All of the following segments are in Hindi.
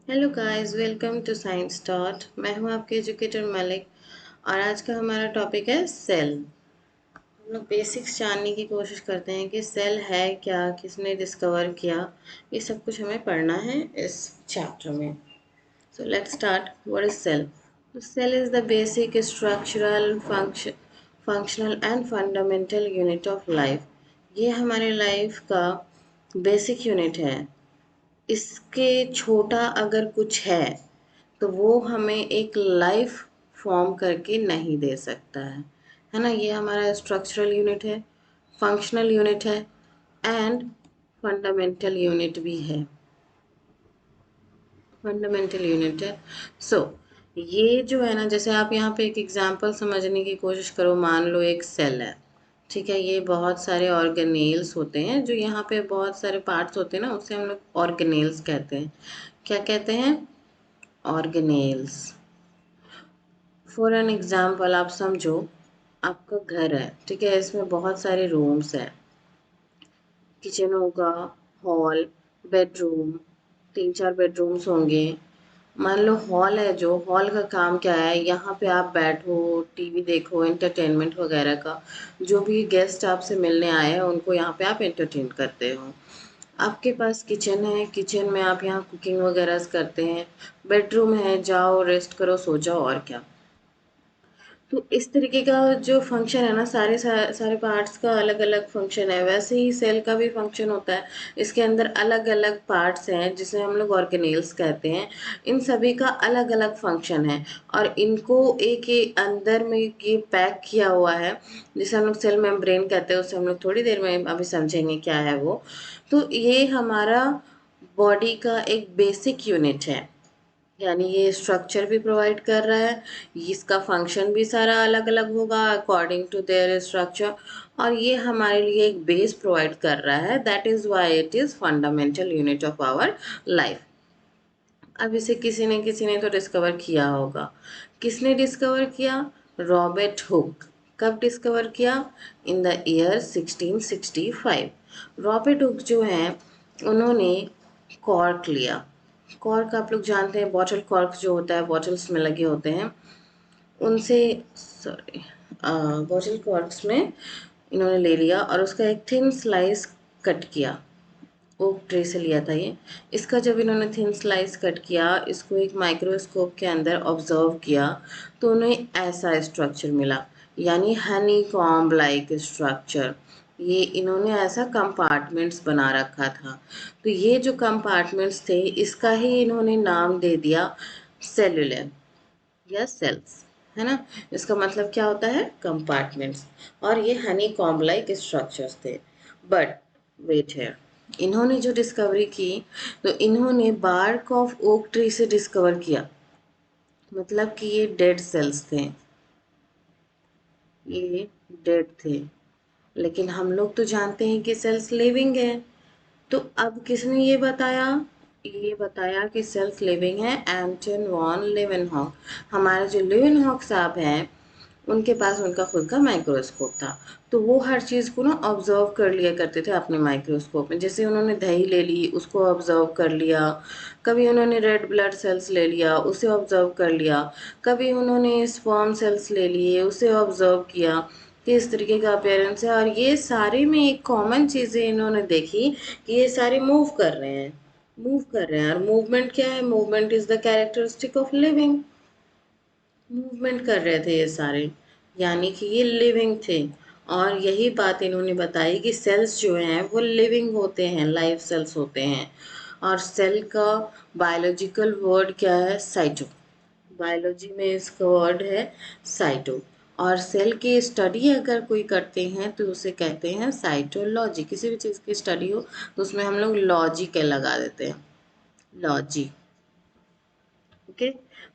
Hello guys, welcome to science dot. मैं हूं आपके एजुकेटर मलिक और आज का हमारा टॉपिक है सेल। हम लोग बेसिक्स जानने की कोशिश करते हैं कि सेल है क्या, किसने डिस्कवर किया। ये सब कुछ हमें पढ़ना है इस चैप्टर में। So let's start. What is cell? Cell is the basic structural functional and fundamental unit of life. ये हमारे लाइफ का बेसिक यूनिट है। इसके छोटा अगर कुछ है तो वो हमें एक लाइफ फॉर्म करके नहीं दे सकता है ना। ये हमारा स्ट्रक्चरल यूनिट है, फंक्शनल यूनिट है एंड फंडामेंटल यूनिट भी है। फंडामेंटल यूनिट है। सो ये जो है ना, जैसे आप यहाँ पे एक एग्जांपल समझने की कोशिश करो। मान लो एक सेल है, ठीक है। ये बहुत सारे ऑर्गेनेल्स होते हैं, जो यहाँ पे बहुत सारे पार्ट्स होते हैं ना, उसे हम लोग ऑर्गेनेल्स कहते हैं। क्या कहते हैं? ऑर्गेनेल्स। फॉर एन एग्जाम्पल आप समझो, आपका घर है, ठीक है। इसमें बहुत सारे रूम्स हैं। किचन होगा, हॉल, बेडरूम, तीन चार बेडरूम्स होंगे। मान लो हॉल है, जो हॉल का काम क्या है, यहाँ पे आप बैठो, टीवी देखो, एंटरटेनमेंट वगैरह का। जो भी गेस्ट आपसे मिलने आए हैं उनको यहाँ पे आप एंटरटेन करते हो। आपके पास किचन है, किचन में आप यहाँ कुकिंग वगैरह करते हैं। बेडरूम है, जाओ रेस्ट करो, सो जाओ, और क्या। तो इस तरीके का जो फंक्शन है ना, सारे पार्ट्स का अलग अलग फंक्शन है। वैसे ही सेल का भी फंक्शन होता है। इसके अंदर अलग अलग पार्ट्स हैं जिसे हम लोग ऑर्गेनेल्स कहते हैं। इन सभी का अलग अलग फंक्शन है और इनको एक ही अंदर में ये पैक किया हुआ है, जिसे हम लोग सेल मेम्ब्रेन कहते हैं। उससे हम लोग थोड़ी देर में अभी समझेंगे क्या है वो। तो ये हमारा बॉडी का एक बेसिक यूनिट है, यानी ये स्ट्रक्चर भी प्रोवाइड कर रहा है। इसका फंक्शन भी सारा अलग अलग होगा अकॉर्डिंग टू देयर स्ट्रक्चर। और ये हमारे लिए एक बेस प्रोवाइड कर रहा है। That is why it is fundamental unit of our life. अब इसे किसी ने तो डिस्कवर किया होगा। किसने डिस्कवर किया? Robert Hooke. कब डिस्कवर किया? In the year 1665। Robert Hooke जो हैं, उन्होंने कॉर्क लिया। कॉर्क आप लोग जानते हैं, बॉटल कॉर्क जो होता है, बॉटल्स में लगे होते हैं उनसे। सॉरी, बॉटल कॉर्क्स में इन्होंने ले लिया और उसका एक थिन स्लाइस कट किया। ओक ट्रे से लिया था ये। इसका जब इन्होंने थिन स्लाइस कट किया, इसको एक माइक्रोस्कोप के अंदर ऑब्जर्व किया, तो उन्हें ऐसा स्ट्रक्चर मिला, यानी हनी कॉम्ब लाइक स्ट्रक्चर। ये इन्होंने ऐसा कंपार्टमेंट्स बना रखा था। तो ये जो कंपार्टमेंट्स थे, इसका ही इन्होंने नाम दे दिया सेलुलर या सेल्स, है ना। इसका मतलब क्या होता है? कंपार्टमेंट्स। और ये हनी कॉम्ब लाइक स्ट्रक्चर्स थे। बट वेट है, इन्होंने जो डिस्कवरी की, तो इन्होंने बार्क ऑफ ओक ट्री से डिस्कवर किया। मतलब कि ये डेड सेल्स थे, ये डेड थे। लेकिन हम लोग तो जानते हैं कि सेल्स लिविंग है। तो अब किसने ये बताया? ये बताया कि सेल्स लिविंग है एंटन वॉन लेवेनहॉक। हमारे जो लेवेनहॉक साहब हैं, उनके पास उनका खुद का माइक्रोस्कोप था। तो वो हर चीज़ को ना ऑब्जर्व कर लिया करते थे अपने माइक्रोस्कोप में। जैसे उन्होंने दही ले ली, उसको ऑब्जर्व कर लिया। कभी उन्होंने रेड ब्लड सेल्स ले लिया, उसे ऑब्जर्व कर लिया। कभी उन्होंने स्पर्म सेल्स ले लिए, उसे ऑब्जर्व किया कि इस तरीके का अपेयरेंस है। और ये सारे में एक कॉमन चीज़ें इन्होंने देखी कि ये सारे मूव कर रहे हैं, मूव कर रहे हैं। और मूवमेंट क्या है? Movement is the characteristic of living. Movement कर रहे थे ये सारे, यानी कि ये लिविंग थे। और यही बात इन्होंने बताई कि सेल्स जो हैं वो लिविंग होते हैं, लाइव सेल्स होते हैं। और सेल का बायोलॉजिकल वर्ड क्या है? साइटो। बायोलॉजी में इसका वर्ड है साइटो। और सेल की स्टडी अगर कोई करते हैं तो उसे कहते हैं साइटोलॉजी। किसी भी चीज़ की स्टडी हो तो उसमें हम लोग लॉजी के लगा देते हैं, लॉजी। ओके।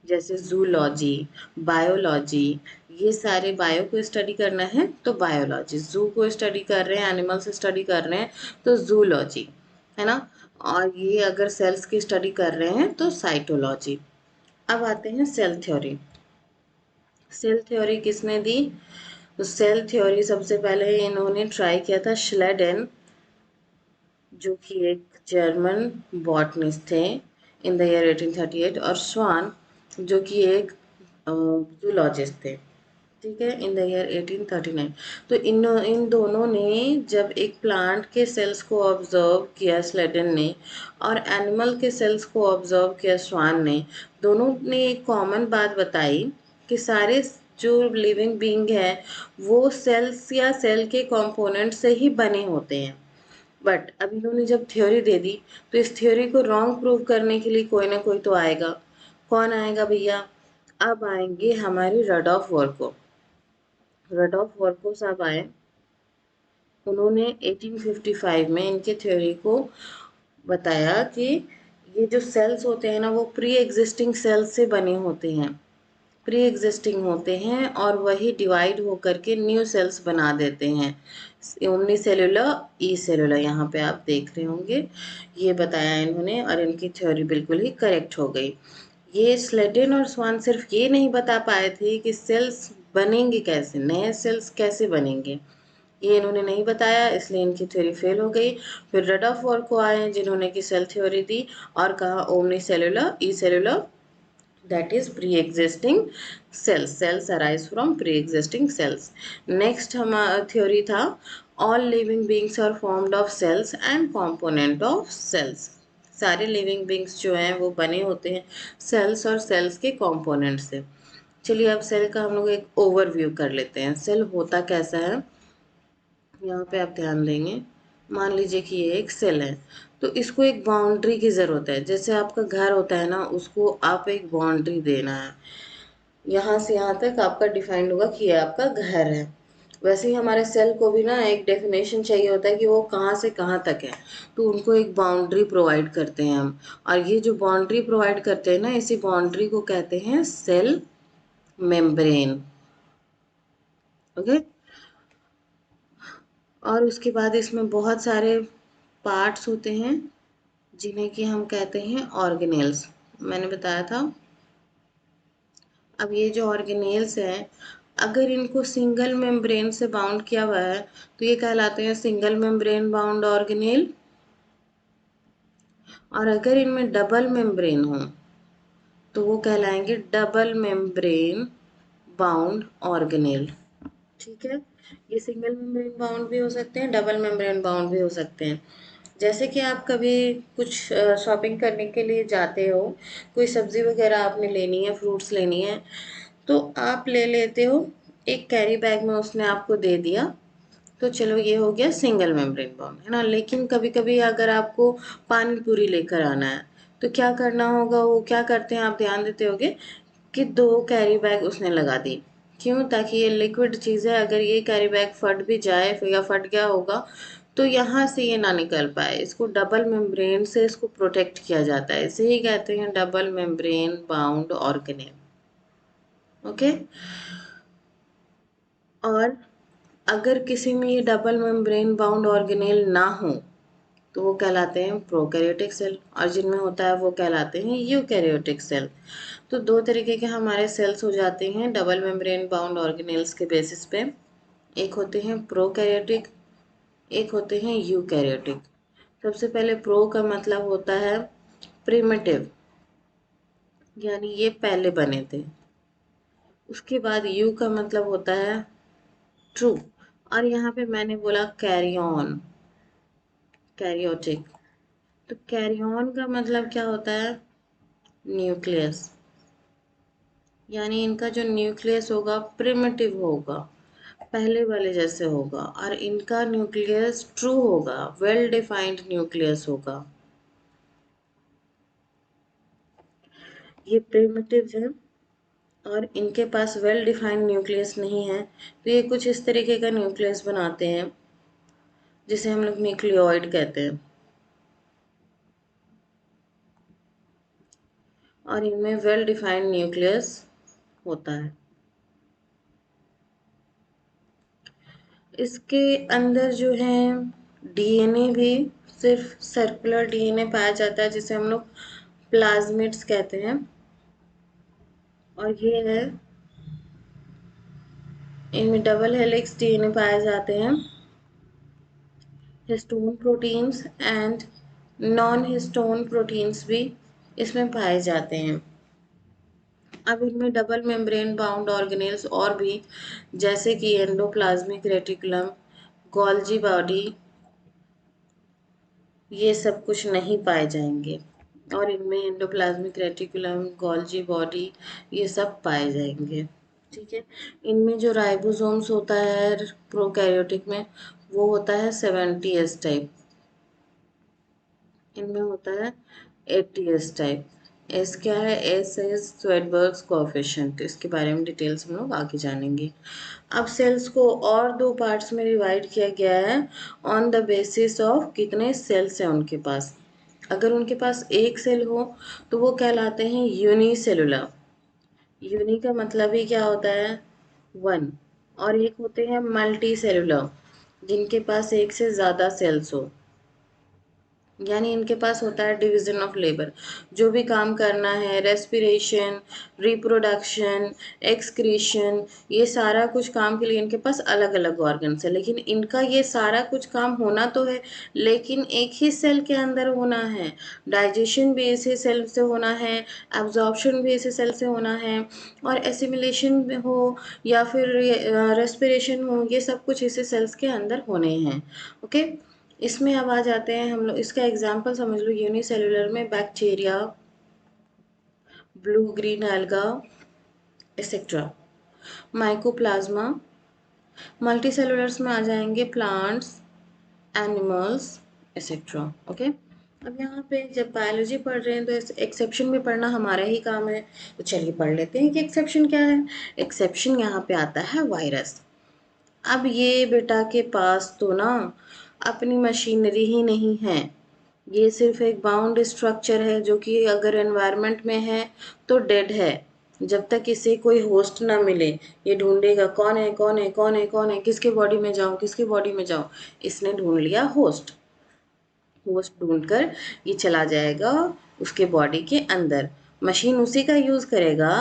जैसे जूलॉजी, बायोलॉजी, ये सारे बायो को स्टडी करना है तो बायोलॉजी। जू को स्टडी कर रहे हैं, एनिमल से स्टडी कर रहे हैं तो जूलॉजी, है ना। और ये अगर सेल्स की स्टडी कर रहे हैं तो साइटोलॉजी। अब आते हैं सेल थ्योरी। सेल थ्योरी किसने दी? तो सेल थ्योरी सबसे पहले इन्होंने ट्राई किया था श्लेडेन, जो कि एक जर्मन बॉटनिस्ट थे। इन द ईयर 1838, और स्वान जो कि एक जूलॉजिस्ट थे, ठीक है, इन द ईयर 1839। तो इन दोनों ने जब एक प्लांट के सेल्स को ऑब्जर्व किया स्लेडन ने, और एनिमल के सेल्स को ऑब्जर्व किया स्वान ने, दोनों ने एक कॉमन बात बताई कि सारे जो लिविंग बीइंग है वो सेल्स या सेल के कंपोनेंट से ही बने होते हैं। बट अब इन्होंने जब थ्योरी दे दी तो इस थ्योरी को रॉन्ग प्रूव करने के लिए कोई ना कोई तो आएगा। कौन आएगा भैया? अब आएंगे हमारे रडॉल्फ वर्को। रडॉल्फ वर्को साहब आए, उन्होंने 1855 में इनके थ्योरी को बताया कि ये जो सेल्स होते हैं ना वो प्री एग्जिस्टिंग सेल्स से बने होते हैं, प्री एग्जिस्टिंग होते हैं, और वही डिवाइड होकर के न्यू सेल्स बना देते हैं। यूनि सेलुलर, ई सेलुलर, यहाँ पे आप देख रहे होंगे, ये बताया इन्होंने, और इनकी थ्योरी बिल्कुल ही करेक्ट हो गई। ये स्लेडन और स्वान सिर्फ ये नहीं बता पाए थे कि सेल्स बनेंगे कैसे, नए सेल्स कैसे बनेंगे, ये इन्होंने नहीं बताया, इसलिए इनकी थ्योरी फेल हो गई। फिर रडॉल्फ वर्को आए जिन्होंने की सेल थ्योरी दी और कहा omni cellular, E cellular, that is pre-existing cells, cells arise from pre-existing cells. Next हमारा theory था all living beings are formed of cells and component of cells. सारे लिविंग बींग्स जो हैं वो बने होते हैं सेल्स और सेल्स के कंपोनेंट से। चलिए अब सेल का हम लोग एक ओवरव्यू कर लेते हैं, सेल होता कैसा है। यहाँ पे आप ध्यान देंगे, मान लीजिए कि ये एक सेल है, तो इसको एक बाउंड्री की ज़रूरत है। जैसे आपका घर होता है ना, उसको आप एक बाउंड्री देना है, यहाँ से यहाँ तक आपका डिफाइंड होगा कि ये आपका घर है। वैसे ही हमारे सेल को भी ना एक डेफिनेशन चाहिए होता है कि वो कहाँ से कहाँ तक है, तो उनको एक बाउंड्री प्रोवाइड करते हैं हम, और ये जो बाउंड्री प्रोवाइड करते हैं ना, इसी बाउंड्री को कहते हैं सेल मेम्ब्रेन। ओके, और उसके बाद इसमें बहुत सारे पार्ट्स होते हैं जिन्हें कि हम कहते हैं ऑर्गेनेल्स, मैंने बताया था। अब ये जो ऑर्गेनेल्स हैं, अगर इनको सिंगल मेम्ब्रेन से बाउंड किया हुआ है तो ये कहलाते हैं सिंगल मेम्ब्रेन बाउंड ऑर्गेनेल, और अगर इनमें डबल मेम्ब्रेन हो तो वो कहलाएंगे डबल मेम्ब्रेन बाउंड ऑर्गेनेल। ठीक है, ये सिंगल मेम्ब्रेन बाउंड भी हो सकते हैं, डबल मेम्ब्रेन बाउंड भी हो सकते हैं। जैसे कि आप कभी कुछ शॉपिंग करने के लिए जाते हो, कोई सब्जी वगैरह आपने लेनी है, फ्रूट्स लेनी है, तो आप ले लेते हो, एक कैरी बैग में उसने आपको दे दिया, तो चलो ये हो गया सिंगल मेम्ब्रेन बाउंड, है ना। लेकिन कभी कभी अगर आपको पानी पूरी लेकर आना है तो क्या करना होगा, वो क्या करते हैं आप ध्यान देते होगे कि 2 कैरी बैग उसने लगा दी। क्यों? ताकि ये लिक्विड चीज़ है, अगर ये कैरी बैग फट भी जाए या फट गया होगा तो यहाँ से ये ना निकल पाए, इसको डबल मेम्ब्रेन से इसको प्रोटेक्ट किया जाता है, इसे ही कहते हैं double membrane bound organelle. Okay, और अगर किसी में ये डबल मेम्ब्रेन बाउंड ऑर्गेनेल ना हो तो वो कहलाते हैं प्रोकैरियोटिक सेल, और जिनमें होता है वो कहलाते हैं यूकैरियोटिक सेल। तो 2 तरीके के हमारे सेल्स हो जाते हैं डबल मेम्ब्रेन बाउंड ऑर्गेनेल्स के बेसिस पे, एक होते हैं प्रोकैरियोटिक, एक होते हैं यूकैरियोटिक। सबसे पहले प्रो का मतलब होता है प्रिमिटिव, यानी ये पहले बने थे। उसके बाद यू का मतलब होता है ट्रू, और यहाँ पे मैंने बोला कैरी ऑन, कैरियोटिक। तो कैरी ऑन का मतलब क्या होता है? न्यूक्लियस, यानी इनका जो न्यूक्लियस होगा प्रिमिटिव होगा, पहले वाले जैसे होगा, और इनका न्यूक्लियस ट्रू होगा, वेल डिफाइंड न्यूक्लियस होगा। ये प्रिमिटिव है और इनके पास वेल डिफाइंड न्यूक्लियस नहीं है, तो ये कुछ इस तरीके का न्यूक्लियस बनाते हैं जिसे हम लोग न्यूक्लियोइड कहते हैं, और इनमें वेल डिफाइंड न्यूक्लियस होता है। इसके अंदर जो है डीएनए भी सिर्फ सर्कुलर डीएनए पाया जाता है जिसे हम लोग प्लाज्मिड्स कहते हैं, और ये है, इनमें डबल हेलिक्स डीएनए पाए जाते हैं, histone proteins and non histone proteins भी इसमें पाए जाते हैं। अब इनमें डबल मेम्ब्रेन बाउंड ऑर्गेनेल्स और भी, जैसे कि एंडोप्लाज्मिक रेटिकुलम, गोल्जी बॉडी, ये सब कुछ नहीं पाए जाएंगे। और इनमें एंडोप्लाज्मिक रेटिकुलम, गोल्जी बॉडी, ये सब पाए जाएंगे। ठीक है। इनमें जो राइबोसोम्स होता है प्रोकैरियोटिक में, वो होता है 70S टाइप। इनमें होता है 80S टाइप। एस क्या है? S is Svedberg's coefficient. इसके बारे में डिटेल्स हम लोग आगे जानेंगे। अब सेल्स को और दो पार्ट्स में डिवाइड किया गया है ऑन द बेसिस ऑफ कितने सेल्स हैं उनके पास। अगर उनके पास एक सेल हो तो वो कहलाते हैं यूनिसेलुलर। यूनि का मतलब ही क्या होता है? वन। और एक होते हैं मल्टी सेलुलर, जिनके पास एक से ज़्यादा सेल्स हो, यानी इनके पास होता है डिवीजन ऑफ लेबर। जो भी काम करना है, रेस्पिरेशन, रिप्रोडक्शन, एक्सक्रीशन, ये सारा कुछ काम के लिए इनके पास अलग अलग ऑर्गन्स है। लेकिन इनका ये सारा कुछ काम होना तो है, लेकिन एक ही सेल के अंदर होना है। डाइजेशन भी इसी सेल से होना है, एब्जॉर्प्शन भी इसी सेल से होना है, और एसिमिलेशन हो या फिर रेस्पिरेशन हो, ये सब कुछ इसी सेल्स के अंदर होने हैं। ओके। इसमें अब आ जाते हैं हम लोग, इसका एग्जांपल समझ लो। यूनिसेलुलर में bacteria, blue green alga, etcetera. Mycoplasma. Multicellulars में आ जाएंगे प्लांट्स, एनिमल्स, एक्सेट्रा। ओके। अब यहाँ पे जब बायोलॉजी पढ़ रहे हैं तो एक्सेप्शन में पढ़ना हमारा ही काम है। तो चलिए पढ़ लेते हैं कि एक्सेप्शन क्या है। एक्सेप्शन यहाँ पे आता है वायरस। अब ये बेटा के पास तो ना अपनी मशीनरी ही नहीं है, ये सिर्फ एक बाउंड स्ट्रक्चर है जो कि अगर एनवायरनमेंट में है तो डेड है। जब तक इसे कोई होस्ट ना मिले, ये ढूंढेगा कौन है कौन है कौन है कौन है, किसके बॉडी में जाऊं किसके बॉडी में जाऊं। इसने ढूंढ लिया होस्ट। होस्ट ढूंढकर ये चला जाएगा उसके बॉडी के अंदर। मशीन उसी का यूज करेगा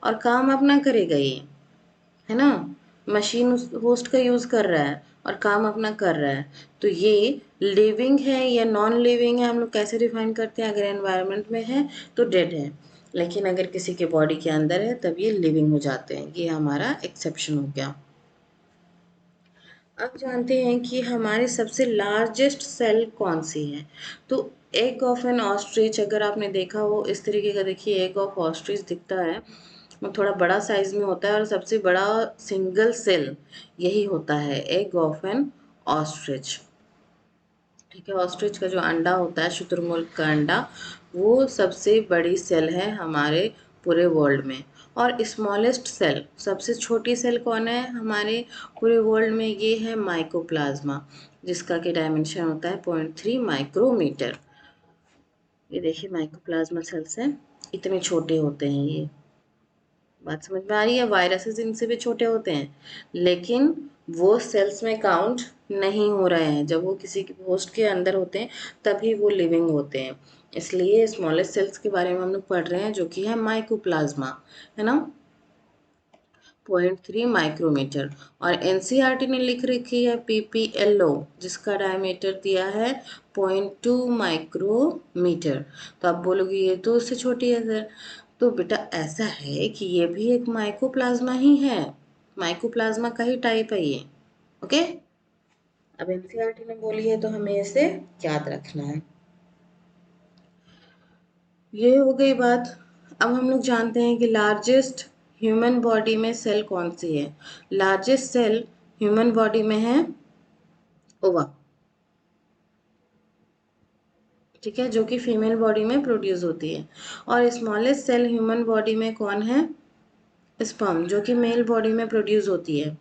और काम अपना करेगा ये, है ना। मशीन उस होस्ट का यूज कर रहा है और काम अपना कर रहा है। तो ये लिविंग है या नॉन लिविंग है, हम लोग कैसे डिफाइन करते हैं? अगर एनवायरनमेंट में है तो डेड है, लेकिन अगर किसी के बॉडी के अंदर है तब ये लिविंग हो जाते हैं। ये हमारा एक्सेप्शन हो गया। अब जानते हैं कि हमारे सबसे लार्जेस्ट सेल कौन सी है। तो एग ऑफ एन ऑस्ट्रिच, अगर आपने देखा हो इस तरीके का, देखिए एग ऑफ ऑस्ट्रिच दिखता है, वो थोड़ा बड़ा साइज में होता है और सबसे बड़ा सिंगल सेल यही होता है, एग ऑफ एन ऑस्ट्रिच। ठीक है। ऑस्ट्रिच का जो अंडा होता है, शुतुरमुर्ग का अंडा, वो सबसे बड़ी सेल है हमारे पूरे वर्ल्ड में। और स्मॉलेस्ट सेल, सबसे छोटी सेल कौन है हमारे पूरे वर्ल्ड में? ये है माइकोप्लाज्मा, जिसका कि डायमेंशन होता है 0.3 माइक्रोमीटर। ये देखिए माइकोप्लाज्मा सेल्स हैं, इतने छोटे होते हैं ये। बात समझ में आ रही है? वायरसेस इनसे भी छोटे होते हैं, लेकिन वो सेल्स में काउंट नहीं हो रहे हैं। जब वो किसी होस्ट के अंदर होते हैं तभी वो लिविंग होते हैं। इसलिए स्मॉलेस्ट सेल्स के बारे में हम लोग पढ़ रहे हैं, जो कि है माइकोप्लाज्मा, है ना। 0.3 माइक्रोमीटर। और एनसीईआरटी ने लिख रखी है पीपीएलओ, जिसका डायमीटर दिया है 0.2 माइक्रोमीटर। तो आप बोलोगे ये तो उससे छोटी है सर। तो बेटा ऐसा है कि ये भी एक माइकोप्लाज्मा ही है, माइकोप्लाज्मा का ही टाइप है ये। ओके। अब एनसीईआरटी ने बोली है तो हमें इसे याद रखना है। ये हो गई बात। अब हम लोग जानते हैं कि लार्जेस्ट ह्यूमन बॉडी में सेल कौन सी है। लार्जेस्ट सेल ह्यूमन बॉडी में है ओवा। ठीक है, जो कि फीमेल बॉडी में प्रोड्यूस होती है। और स्मॉलेस्ट सेल ह्यूमन बॉडी में कौन है? स्पर्म, जो कि मेल बॉडी में प्रोड्यूस होती है।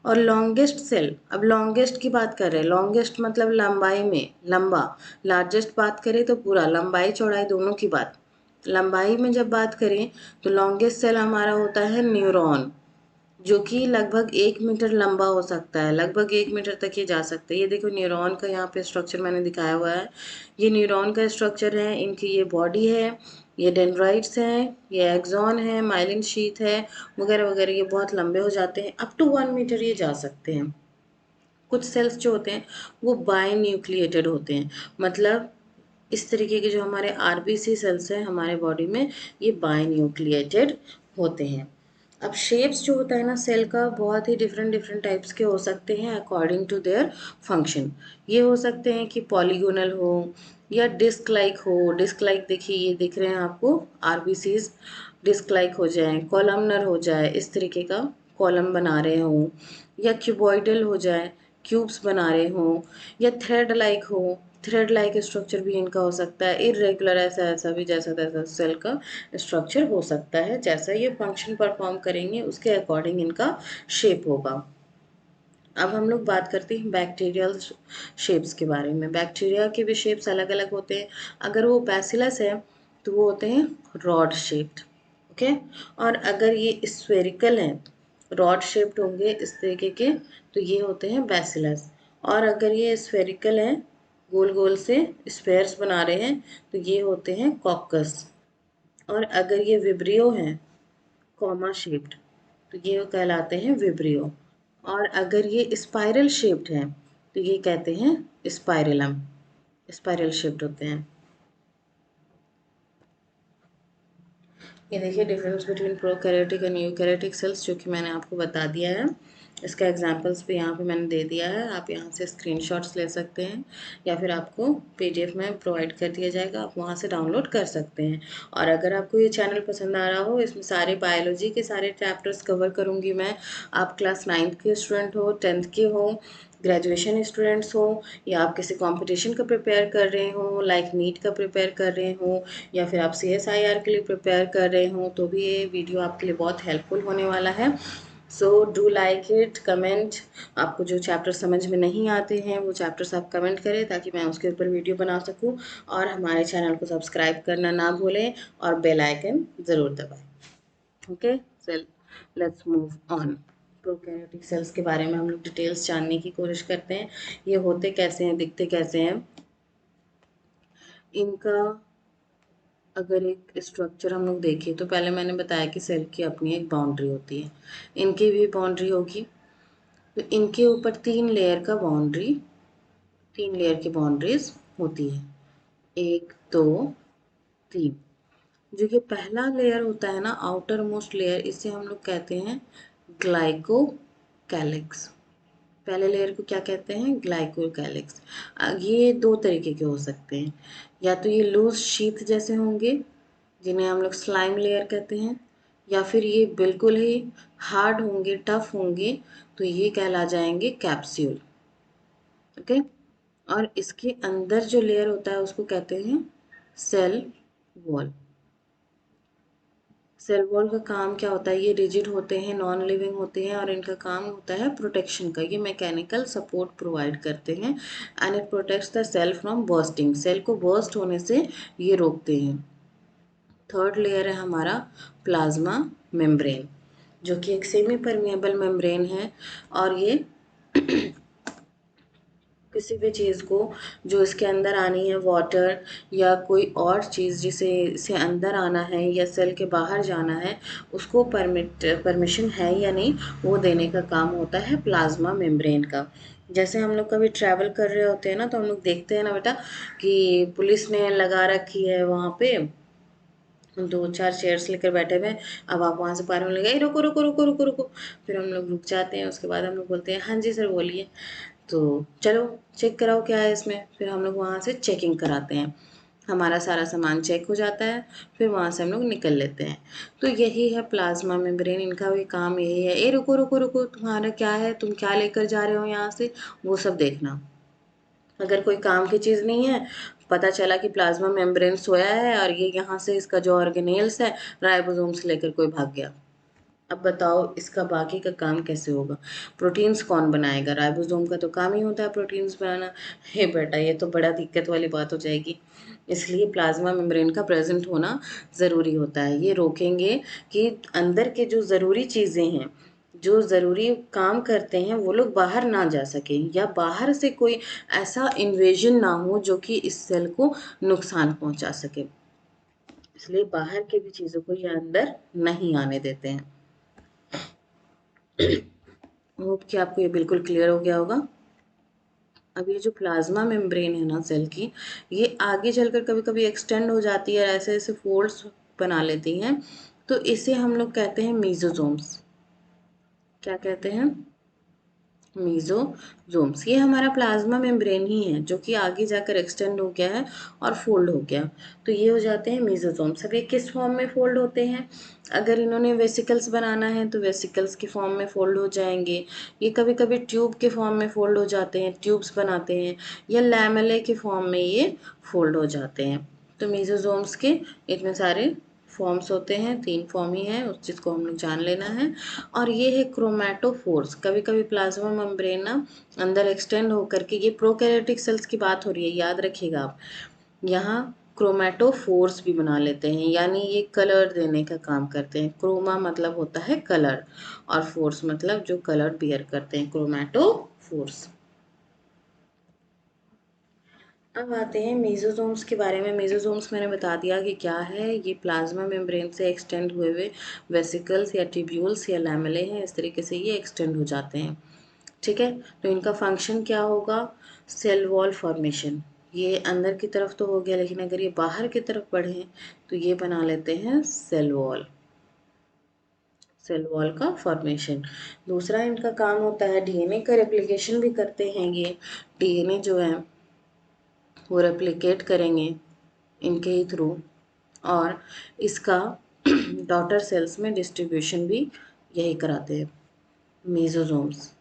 और लॉन्गेस्ट सेल, अब लॉन्गेस्ट की बात कर रहे हैं, लॉन्गेस्ट मतलब लंबाई में लंबा। लार्जेस्ट बात करें तो पूरा लंबाई चौड़ाई दोनों की बात। लंबाई में जब बात करें तो लॉन्गेस्ट सेल हमारा होता है न्यूरॉन, जो कि लगभग 1 मीटर लंबा हो सकता है, लगभग 1 मीटर तक ये जा सकता है। ये देखो न्यूरॉन का यहाँ पे स्ट्रक्चर मैंने दिखाया हुआ है, ये न्यूरॉन का स्ट्रक्चर है। इनकी ये बॉडी है, ये डेंड्राइट्स हैं, ये एक्सॉन है, माइलिन शीथ है, वगैरह वगैरह। ये बहुत लंबे हो जाते हैं, अप टू 1 मीटर ये जा सकते हैं। कुछ सेल्स जो होते हैं वो बाय न्यूक्लिएटेड होते हैं, मतलब इस तरीके के जो हमारे आरबीसी सेल्स हैं हमारे बॉडी में, ये बाइन्यूक्लिएटेड होते हैं। अब शेप्स जो होता है ना सेल का, बहुत ही डिफरेंट डिफरेंट टाइप्स के हो सकते हैं अकॉर्डिंग टू देयर फंक्शन। ये हो सकते हैं कि पॉलीगोनल हो या डिस्क लाइक हो। डिस्क लाइक देखिए, ये दिख रहे हैं आपको आरबीसीज, डिस्क लाइक हो जाए, कॉलमनर हो जाए, इस तरीके का कॉलम बना रहे हो, या क्यूबॉइडल हो जाए, क्यूब्स बना रहे हो, या थ्रेड लाइक हो। थ्रेड लाइक स्ट्रक्चर भी इनका हो सकता है। इरेगुलर ऐसा ऐसा भी जैसा तैसा सेल का स्ट्रक्चर हो सकता है। जैसा ये फंक्शन परफॉर्म करेंगे उसके अकॉर्डिंग इनका शेप होगा। अब हम लोग बात करते हैं बैक्टीरियल शेप्स के बारे में। बैक्टीरिया के भी शेप्स अलग अलग होते हैं। अगर वो बैसिलस है तो वो होते हैं रॉड शेप्ड, ओके। और अगर ये स्फेरिकल है, रॉड शेप्ड होंगे इस तरीके के, तो ये होते हैं बैसिलस। और अगर ये स्फेरिकल है, गोल गोल से स्फेयर्स बना रहे हैं, तो ये होते हैं कॉकस। और अगर ये विब्रियो हैं, कॉमा शेप्ड, तो ये कहलाते हैं विब्रियो। और अगर ये स्पाइरल शेप्ड है तो ये कहते हैं स्पाइरलम, स्पाइरल शेप्ड होते हैं। ये देखिए difference between prokaryotic and eukaryotic cells, जो कि मैंने आपको बता दिया है। इसका एग्जांपल्स भी यहाँ पे मैंने दे दिया है, आप यहाँ से स्क्रीनशॉट्स ले सकते हैं या फिर आपको पीडीएफ में प्रोवाइड कर दिया जाएगा, आप वहाँ से डाउनलोड कर सकते हैं। और अगर आपको ये चैनल पसंद आ रहा हो, इसमें सारे बायोलॉजी के सारे चैप्टर्स कवर करूँगी मैं। आप क्लास 9th के स्टूडेंट हो, 10th के हो, ग्रेजुएशन स्टूडेंट्स हो, या आप किसी कंपटीशन का प्रिपेयर कर रहे हो, लाइक नीट का प्रिपेयर कर रहे हो, या फिर आप CSIR के लिए प्रिपेयर कर रहे हो, तो भी ये वीडियो आपके लिए बहुत हेल्पफुल होने वाला है। So do like it, comment. आपको जो चैप्टर समझ में नहीं आते हैं वो चैप्टर्स आप कमेंट करें ताकि मैं उसके ऊपर वीडियो बना सकूं। और हमारे चैनल को सब्सक्राइब करना ना भूलें और बेल आइकन ज़रूर दबाएं। ओके, चल let's move on. Prokaryotic cells के बारे में हम लोग डिटेल्स जानने की कोशिश करते हैं। ये होते कैसे हैं, दिखते कैसे हैं, इनका अगर एक स्ट्रक्चर हम लोग देखें तो पहले मैंने बताया कि सेल की अपनी एक बाउंड्री होती है, इनकी भी बाउंड्री होगी। तो इनके ऊपर 3 लेयर का बाउंड्री, 3 लेयर की बाउंड्रीज होती है, 1 2 3। जो ये पहला लेयर होता है ना, आउटर मोस्ट लेयर, इसे हम लोग कहते हैं ग्लाइकोकैलिक्स। पहले लेयर को क्या कहते हैं, ग्लाइकोकैलिक्स। ये 2 तरीके के हो सकते हैं, या तो ये लूज शीथ जैसे होंगे जिन्हें हम लोग स्लाइम लेयर कहते हैं, या फिर ये बिल्कुल ही हार्ड होंगे, टफ होंगे, तो ये कहला जाएंगे कैप्सूल, ओके। और इसके अंदर जो लेयर होता है उसको कहते हैं सेल वॉल। सेल वॉल का काम क्या होता है, ये रिजिड होते हैं, नॉन लिविंग होते हैं, और इनका काम होता है प्रोटेक्शन का। ये मैकेनिकल सपोर्ट प्रोवाइड करते हैं and it protects the cell from bursting. Cell को बर्स्ट होने से ये रोकते हैं। थर्ड लेयर है हमारा प्लाज्मा मेम्ब्रेन, जो कि एक सेमी परमिएबल मेम्ब्रेन है। और ये किसी भी चीज़ को जो इसके अंदर आनी है, वाटर या कोई और चीज़ जिसे इसे अंदर आना है या सेल के बाहर जाना है, उसको परमिशन है या नहीं, वो देने का काम होता है प्लाज्मा मेम्ब्रेन का। जैसे हम लोग कभी ट्रैवल कर रहे होते हैं ना, तो हम लोग देखते हैं ना बेटा कि पुलिस ने लगा रखी है वहाँ पे 2 4 चेयर्स लेकर बैठे हुए हैं। अब आप वहाँ से पार में लगे, रुको रुको रुको रुको रुको, फिर हम लोग रुक जाते हैं। उसके बाद हम लोग बोलते हैं हाँ जी सर बोलिए, तो चलो चेक कराओ क्या है इसमें। फिर हम लोग वहाँ से चेकिंग कराते हैं, हमारा सारा सामान चेक हो जाता है, फिर वहाँ से हम लोग निकल लेते हैं। तो यही है प्लाज्मा मेम्ब्रेन, इनका भी काम यही है। ए रुको रुको रुको, तुम्हारा क्या है, तुम क्या लेकर जा रहे हो यहाँ से, वो सब देखना। अगर कोई काम की चीज़ नहीं है, पता चला कि प्लाज्मा मेम्ब्रेन सोया है और ये यहाँ से इसका जो ऑर्गेनेल्स है राइबोसोम से लेकर कोई भाग गया, अब बताओ इसका बाकी का काम कैसे होगा। प्रोटीन्स कौन बनाएगा, राइबोसोम का तो काम ही होता है प्रोटीन्स बनाना। हे बेटा, ये तो बड़ा दिक्कत वाली बात हो जाएगी। इसलिए प्लाज्मा मेम्ब्रेन का प्रेजेंट होना ज़रूरी होता है। ये रोकेंगे कि अंदर के जो ज़रूरी चीज़ें हैं, जो ज़रूरी काम करते हैं, वो लोग बाहर ना जा सकें, या बाहर से कोई ऐसा इन्वेजन ना हो जो कि इस सेल को नुकसान पहुंचा सके। इसलिए बाहर के भी चीज़ों को ये अंदर नहीं आने देते हैं। होप कि आपको ये बिल्कुल क्लियर हो गया होगा। अब ये जो प्लाज्मा मेम्ब्रेन है ना सेल की, ये आगे चलकर कभी कभी एक्सटेंड हो जाती है, ऐसे ऐसे फोल्ड्स बना लेती हैं, तो इसे हम लोग कहते हैं मीजोजोम्स। क्या कहते हैं? मीजोजोम्स। ये हमारा प्लाज्मा मेम्ब्रेन ही है जो कि आगे जाकर एक्सटेंड हो गया है और फोल्ड हो गया, तो ये हो जाते हैं मीजोजोम्स। अब ये किस फॉर्म में फोल्ड होते हैं? अगर इन्होंने वेसिकल्स बनाना है तो वेसिकल्स के फॉर्म में फोल्ड हो जाएंगे, ये कभी कभी ट्यूब के फॉर्म में फोल्ड हो जाते हैं, ट्यूब्स बनाते हैं, या लैमेले के फॉर्म में ये फोल्ड हो जाते हैं। तो मीजोजोम्स के इतने सारे फॉर्म्स होते हैं, 3 फॉर्म ही है, उस चीज़ को हम लोग जान लेना है। और ये है क्रोमैटोफोर्स। कभी कभी प्लाज्मा मेम्ब्रेन ना अंदर एक्सटेंड होकर के, ये प्रोकैरियोटिक सेल्स की बात हो रही है, याद रखिएगा आप, यहाँ क्रोमैटोफोर्स भी बना लेते हैं, यानी ये कलर देने का काम करते हैं। क्रोमा मतलब होता है कलर, और फोर्स मतलब जो कलर बियर करते हैं, क्रोमैटोफोर्स। अब आते हैं मेसोसोम्स के बारे में। मेसोसोम्स मैंने बता दिया कि क्या है, ये प्लाज्मा मेम्ब्रेन से एक्सटेंड हुए हुए वेसिकल्स या ट्यूब्यूल्स या लैमेले हैं, इस तरीके से ये एक्सटेंड हो जाते हैं। ठीक है, तो इनका फंक्शन क्या होगा? Cell wall formation. ये अंदर की तरफ तो हो गया, लेकिन अगर ये बाहर की तरफ बढ़े तो ये बना लेते हैं सेल वॉल, सेल वॉल का फॉर्मेशन। दूसरा इनका काम होता है, डीएनए का रेप्लिकेशन भी करते हैं ये। डीएनए जो है वो रेप्लिकेट करेंगे इनके ही थ्रू, और इसका डॉटर सेल्स में डिस्ट्रीब्यूशन भी यही कराते हैं, मेसोसोम्स।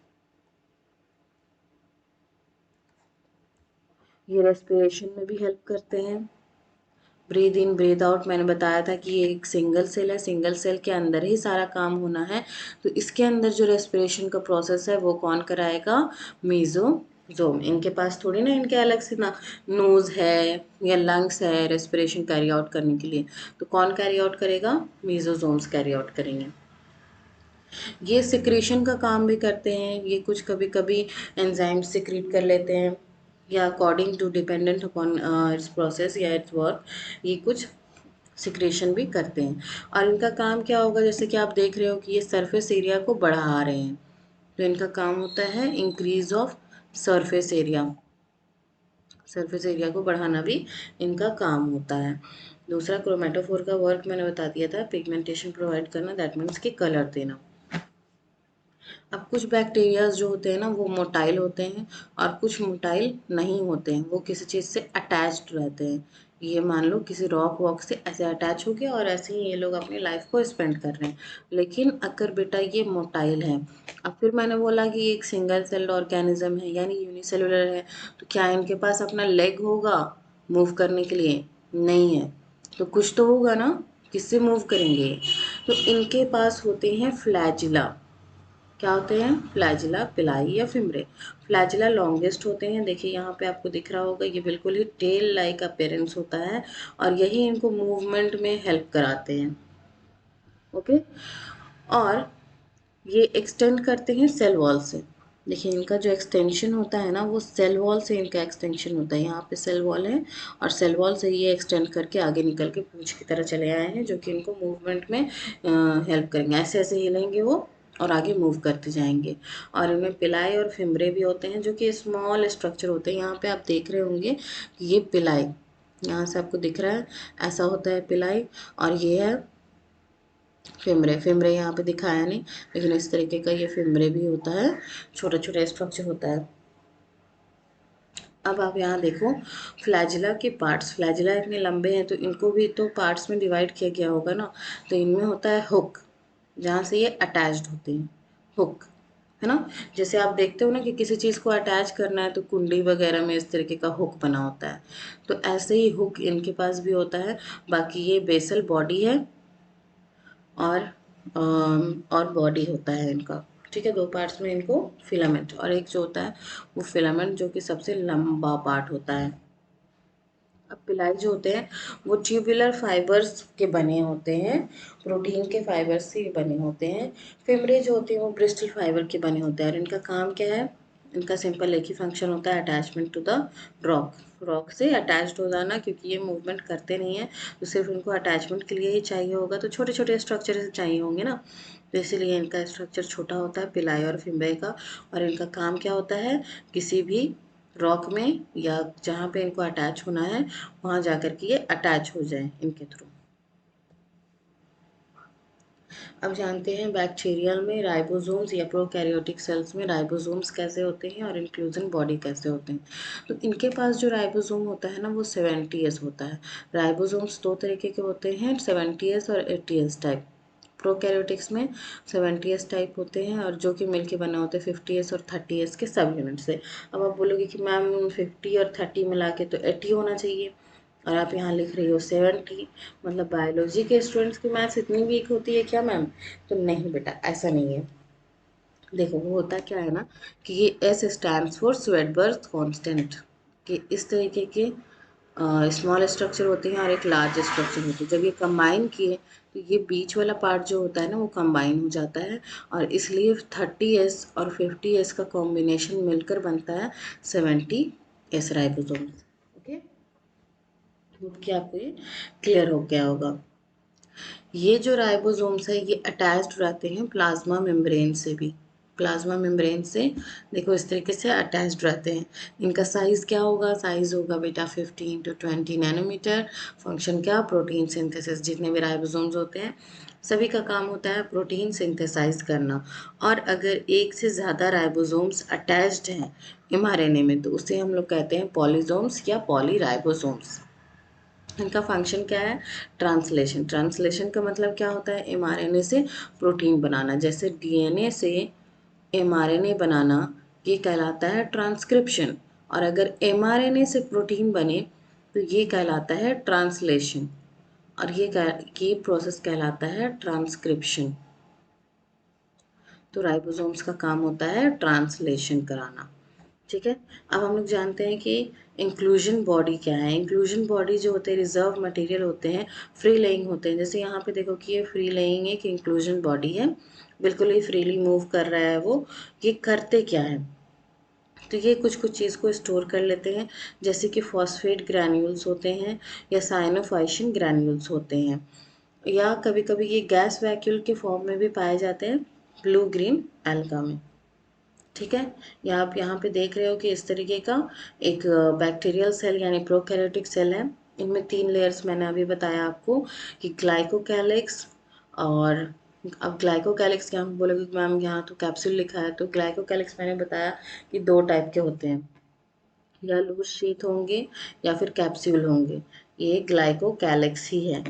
ये रेस्पिरेशन में भी हेल्प करते हैं। ब्रीद इन ब्रीद आउट, मैंने बताया था कि ये एक सिंगल सेल है, सिंगल सेल के अंदर ही सारा काम होना है, तो इसके अंदर जो रेस्पिरेशन का प्रोसेस है वो कौन कराएगा? मेसोसोम। इनके पास थोड़ी ना इनके अलग से ना नोज है या लंग्स है रेस्पिरेशन कैरी आउट करने के लिए, तो कौन कैरी आउट करेगा? मेसोसोम्स कैरी आउट करेंगे। ये सिक्रीशन का काम भी करते हैं, ये कुछ कभी कभी एंजाइम सिक्रीट कर लेते हैं, या according to dependent upon its process या इट्स वर्क, ये कुछ सिक्रेशन भी करते हैं। और इनका काम क्या होगा? जैसे कि आप देख रहे हो कि ये सरफेस एरिया को बढ़ा रहे हैं, तो इनका काम होता है increase of surface area. Surface area को बढ़ाना भी इनका काम होता है। दूसरा क्रोमेटोफोर का वर्क मैंने बता दिया था, पिगमेंटेशन प्रोवाइड करना, दैट मीन्स कि कलर देना। अब कुछ बैक्टीरियाज जो होते हैं ना वो मोटाइल होते हैं, और कुछ मोटाइल नहीं होते हैं, वो किसी चीज़ से अटैच्ड रहते हैं। ये मान लो किसी रॉक वॉक से ऐसे अटैच हो गया और ऐसे ही ये लोग अपनी लाइफ को स्पेंड कर रहे हैं। लेकिन अगर बेटा ये मोटाइल है, अब फिर मैंने बोला कि ये एक सिंगल सेल्ड ऑर्गेनिज्म है यानी यूनिसेलुलर है, तो क्या इनके पास अपना लेग होगा मूव करने के लिए? नहीं है, तो कुछ तो होगा ना, किससे मूव करेंगे? तो इनके पास होते हैं फ्लैजिला। क्या होते हैं? फ्लैजिला, पिलाई या फिमरे। फ्लैजिला लॉन्गेस्ट होते हैं, देखिए यहाँ पे आपको दिख रहा होगा, ये बिल्कुल ही टेल लाइक अपेयरेंस होता है, और यही इनको मूवमेंट में हेल्प कराते हैं। ओके, और ये एक्सटेंड करते हैं सेल वॉल से। देखिए इनका जो एक्सटेंशन होता है ना वो सेल वॉल से इनका एक्सटेंशन होता है, यहाँ पे सेल वॉल है, और सेल वॉल से ये एक्सटेंड करके आगे निकल के पूंछ की तरह चले आए हैं, जो कि इनको मूवमेंट में हेल्प करेंगे। ऐसे ऐसे हिलेंगे वो और आगे मूव करते जाएंगे। और इनमें पिलाई और फिमरे भी होते हैं, जो कि स्मॉल स्ट्रक्चर होते हैं। यहाँ पे आप देख रहे होंगे कि ये पिलाई, यहाँ से आपको दिख रहा है, ऐसा होता है पिलाई, और ये है फिमरे। फिमरे यहाँ पे दिखाया नहीं, लेकिन इस तरीके का ये फिमरे भी होता है, छोटा छोटा स्ट्रक्चर होता है। अब आप यहाँ देखो फ्लैजिला के पार्ट्स, फ्लैजिला इतने लंबे हैं तो इनको भी तो पार्ट्स में डिवाइड किया गया होगा ना, तो इनमें होता है हुक, जहाँ से ये अटैच्ड होते हैं, हुक, है ना। जैसे आप देखते हो ना कि किसी चीज़ को अटैच करना है तो कुंडी वगैरह में इस तरीके का हुक बना होता है, तो ऐसे ही हुक इनके पास भी होता है। बाकी ये बेसल बॉडी है, और और बॉडी होता है इनका। ठीक है, 2 पार्ट्स में इनको फिलामेंट, और एक जो होता है वो फिलामेंट जो कि सबसे लंबा पार्ट होता है। अब पिलाई जो होते हैं वो ट्यूबुलर फाइबर्स के बने होते हैं, प्रोटीन के फाइबर्स से बने होते हैं। फिमरे जो होते हैं वो ब्रिस्टल फाइबर के बने होते हैं, और इनका काम क्या है? इनका सिंपल एक ही फंक्शन होता है, attachment to the rock. Rock से अटैच्ड हो जाना, क्योंकि ये मूवमेंट करते नहीं है, तो सिर्फ इनको अटैचमेंट के लिए ही चाहिए होगा, तो छोटे छोटे स्ट्रक्चर चाहिए होंगे ना, तो इसीलिए इनका स्ट्रक्चर छोटा होता है पिलाई और फिमरे का। और इनका काम क्या होता है? किसी भी रॉक में या जहाँ पे इनको अटैच होना है वहाँ जाकर के ये अटैच हो जाए इनके थ्रू। अब जानते हैं बैक्टीरियल में राइबोसोम्स या प्रोकैरियोटिक सेल्स में राइबोसोम्स कैसे होते हैं और इंक्लूजन बॉडी कैसे होते हैं। तो इनके पास जो राइबोसोम होता है ना वो 70S होता है। राइबोसोम्स दो तरीके के होते हैं, 70S और 80S टाइप। प्रोकैरियोटिक्स में 70S टाइप होते हैं और जो कि मिलके बने होते हैं 50S और 30S के सब यूनिट से। अब आप बोलोगे कि मैम 50 और 30 मिला के तो 80 होना चाहिए और आप यहाँ लिख रही हो 70, मतलब बायोलॉजी के स्टूडेंट्स की मैथ्स इतनी वीक होती है क्या मैम? तो नहीं बेटा, ऐसा नहीं है। देखो वो होता क्या है ना कि ये S stands for Svedberg constant, कि इस तरीके के स्मॉल स्ट्रक्चर होते हैं और एक लार्ज स्ट्रक्चर होती है। जब ये कंबाइन किए तो ये बीच वाला पार्ट जो होता है ना वो कंबाइन हो जाता है और इसलिए 30S और 50S का कॉम्बिनेशन मिलकर बनता है 70S राइबोसोम। ओके, होप कि आपको ये क्लियर हो गया होगा। ये जो राइबोसोम्स है ये अटैच्ड रहते हैं प्लाज्मा मेम्ब्रेन से भी। प्लाज्मा मेम्ब्रेन से देखो इस तरीके से अटैच्ड रहते हैं। इनका साइज़ क्या होगा? साइज़ होगा बेटा 15 to 20 नैनोमीटर। फंक्शन क्या? Protein synthesis. जितने भी राइबोसोम्स होते हैं सभी का काम होता है प्रोटीन सिंथेसाइज करना। और अगर एक से ज़्यादा राइबोसोम्स अटैच्ड हैं mRNA में तो उसे हम लोग कहते हैं पॉलीसोम्स या पॉलीराइबोसोम्स। इनका फंक्शन क्या है? ट्रांसलेशन। ट्रांसलेशन का मतलब क्या होता है? mRNA से प्रोटीन बनाना। जैसे DNA से mRNA बनाना ये कहलाता है ट्रांसक्रिप्शन, और अगर mRNA से प्रोटीन बने तो ये कहलाता है ट्रांसलेशन, और ये प्रोसेस कहलाता है ट्रांसक्रिप्शन। तो राइबोसोम्स का काम होता है ट्रांसलेशन कराना। ठीक है, अब हम लोग जानते हैं कि इंक्लूजन बॉडी क्या है। इंक्लूजन बॉडी जो होते हैं रिजर्व मटेरियल होते हैं, फ्री लेइंग होते हैं। जैसे यहाँ पे देखो कि ये फ्री लेइंग एक इंक्लूजन बॉडी है, बिल्कुल ही फ्रीली मूव कर रहा है वो। ये करते क्या है? तो ये कुछ कुछ चीज़ को स्टोर कर लेते हैं, जैसे कि फॉस्फेट ग्रैन्यूल्स होते हैं या साइनोफाइशिन ग्रैन्यूल्स होते हैं, या कभी कभी ये गैस वैक्यूल के फॉर्म में भी पाए जाते हैं ब्लू ग्रीन एल्गा में। ठीक है, या आप यहाँ पे देख रहे हो कि इस तरीके का एक बैक्टीरियल सेल यानी प्रोकैरियोटिक सेल है। इनमें 3 लेयर्स मैंने अभी बताया आपको कि ग्लाइकोकैलिक्स, और अब ग्लाइकोकैलिक्स क्या हम बोलोगे कि मैम यहाँ तो कैप्सूल लिखा है, तो ग्लाइकोकैलिक्स मैंने बताया कि 2 टाइप के होते हैं, या लूज शीथ होंगे या फिर कैप्सूल होंगे। ये ग्लाइकोकैलिक्स ही है।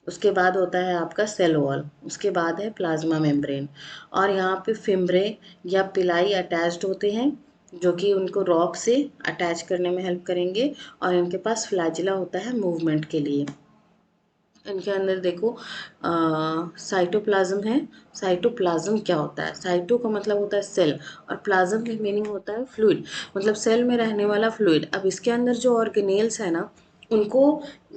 उसके बाद होता है आपका सेल वॉल, उसके बाद है प्लाज्मा मेम्ब्रेन, और यहाँ पे फिम्ब्रे या पिलाई अटैच्ड होते हैं जो कि उनको रॉक से अटैच करने में हेल्प करेंगे, और इनके पास फ्लैजिला होता है मूवमेंट के लिए। इनके अंदर देखो साइटोप्लाज्म है। साइटोप्लाज्म क्या होता है? साइटो का मतलब होता है सेल, और प्लाज्म का मीनिंग होता है फ्लूइड, मतलब सेल में रहने वाला फ्लूइड। अब इसके अंदर जो ऑर्गेनेल्स है ना उनको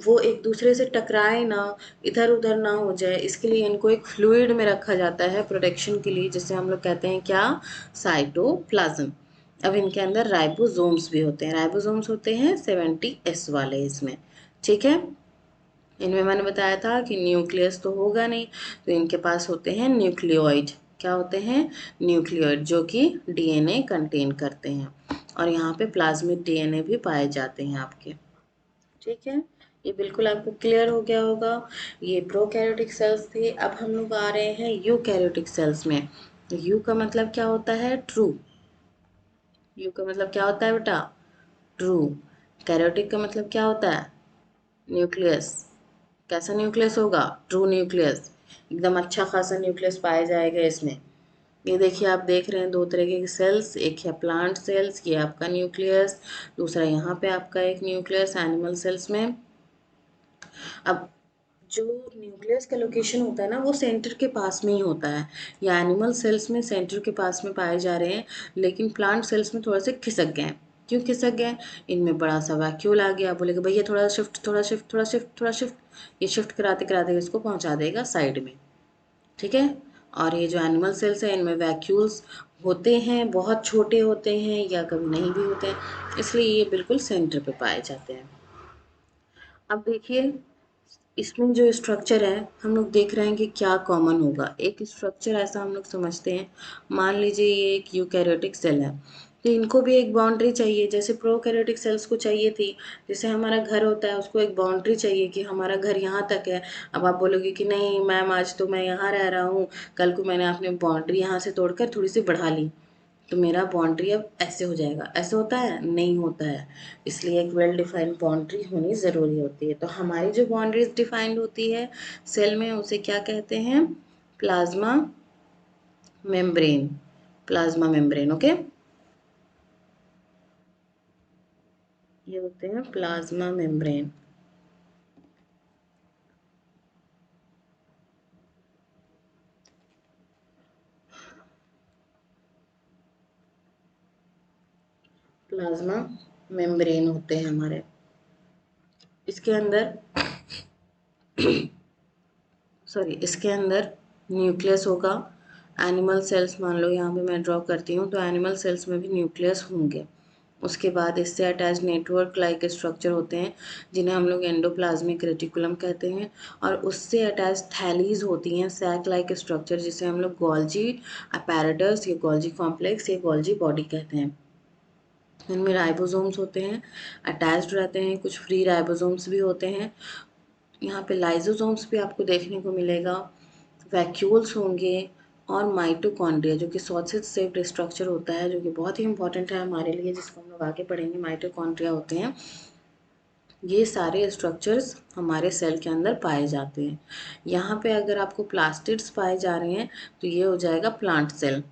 वो एक दूसरे से टकराए ना, इधर उधर ना हो जाए, इसके लिए इनको एक फ्लूइड में रखा जाता है प्रोटेक्शन के लिए, जिसे हम लोग कहते हैं क्या? साइटोप्लाज्म। अब इनके अंदर राइबोसोम्स भी होते हैं। राइबोसोम्स होते हैं 70S वाले इसमें। ठीक है, इनमें मैंने बताया था कि न्यूक्लियस तो होगा नहीं, तो इनके पास होते हैं न्यूक्लियोइड। क्या होते हैं? न्यूक्लियोइड, जो कि डीएनए कंटेन करते हैं, और यहाँ पे प्लाज्मिक डीएनए भी पाए जाते हैं आपके। ठीक है, ये बिल्कुल आपको क्लियर हो गया होगा। ये प्रोकैरियोटिक सेल्स थे। अब हम लोग आ रहे हैं यूकैरियोटिक सेल्स में। यू का मतलब क्या होता है? ट्रू। यू का मतलब क्या होता है बेटा? ट्रू। कैरियोटिक का मतलब क्या होता है? न्यूक्लियस। कैसा न्यूक्लियस होगा? True nucleus. एकदम अच्छा खासा न्यूक्लियस पाया जाएगा इसमें। ये देखिए, आप देख रहे हैं 2 तरीके के सेल्स, एक है प्लांट सेल्स, ये आपका न्यूक्लियस, दूसरा यहाँ पे आपका एक न्यूक्लियस एनिमल सेल्स में। अब जो न्यूक्लियस का लोकेशन होता है ना वो सेंटर के पास में ही होता है। या एनिमल सेल्स में सेंटर के पास में पाए जा रहे हैं, लेकिन प्लांट सेल्स में थोड़ा से खिसक गए हैं। क्यों खिसक गए? इनमें बड़ा सा वैक्यूल आ गया, बोलेगा भैया थोड़ा शिफ्ट थोड़ा शिफ्ट थोड़ा शिफ्ट थोड़ा शिफ्ट, ये शिफ्ट कराते कराते इसको पहुंचा देगा साइड में। ठीक है, और ये जो एनिमल सेल्स है इनमें वैक्यूल्स होते हैं, बहुत छोटे होते हैं या कभी नहीं भी होते हैं, इसलिए ये बिल्कुल सेंटर पे पाए जाते हैं। अब देखिए, इसमें जो स्ट्रक्चर है हम लोग देख रहे हैं कि क्या कॉमन होगा। एक स्ट्रक्चर ऐसा हम लोग समझते हैं, मान लीजिए ये एक यूकैरियोटिक सेल है, तो इनको भी एक बाउंड्री चाहिए, जैसे प्रोकैरियोटिक सेल्स को चाहिए थी, जैसे हमारा घर होता है उसको एक बाउंड्री चाहिए कि हमारा घर यहाँ तक है। अब आप बोलोगे कि नहीं मैम आज तो मैं यहाँ रह रहा हूँ, कल को मैंने अपनी बाउंड्री यहाँ से तोड़कर थोड़ी सी बढ़ा ली, तो मेरा बाउंड्री अब ऐसे हो जाएगा। ऐसे होता है? नहीं होता है। इसलिए एक वेल डिफाइंड बाउंड्री होनी ज़रूरी होती है। तो हमारी जो बाउंड्रीज डिफाइंड होती है सेल में उसे क्या कहते हैं? Plasma membrane. Plasma membrane, okay. ये होते हैं प्लाज्मा मेम्ब्रेन। प्लाज्मा मेम्ब्रेन होते हैं हमारे। इसके अंदर सॉरी इसके अंदर न्यूक्लियस होगा। एनिमल सेल्स मान लो यहाँ पे मैं ड्रॉ करती हूँ, तो एनिमल सेल्स में भी न्यूक्लियस होंगे। उसके बाद इससे अटैच नेटवर्क लाइक स्ट्रक्चर होते हैं जिन्हें हम लोग एंडोप्लाज्मिक रेटिकुलम कहते हैं, और उससे अटैच थैलीज होती हैं सैक लाइक स्ट्रक्चर जिसे हम लोग गोल्जी अपैरेटस या गोल्जी कॉम्प्लेक्स या गोल्जी बॉडी कहते हैं। इनमें राइबोसोम्स होते हैं, अटैच्ड रहते हैं, कुछ फ्री राइबोसोम्स भी होते हैं। यहाँ पे लाइसोसोम्स भी आपको देखने को मिलेगा, वैक्यूल्स होंगे, और माइटोकॉन्ड्रिया जो कि सॉसेज शेप्ड स्ट्रक्चर होता है जो कि बहुत ही इंपॉर्टेंट है हमारे लिए, जिसको हम लोग आगे पढ़ेंगे। माइटोकॉन्ड्रिया होते हैं। ये सारे स्ट्रक्चर्स हमारे सेल के अंदर पाए जाते हैं। यहाँ पे अगर आपको प्लास्टिड्स पाए जा रहे हैं तो ये हो जाएगा प्लांट सेल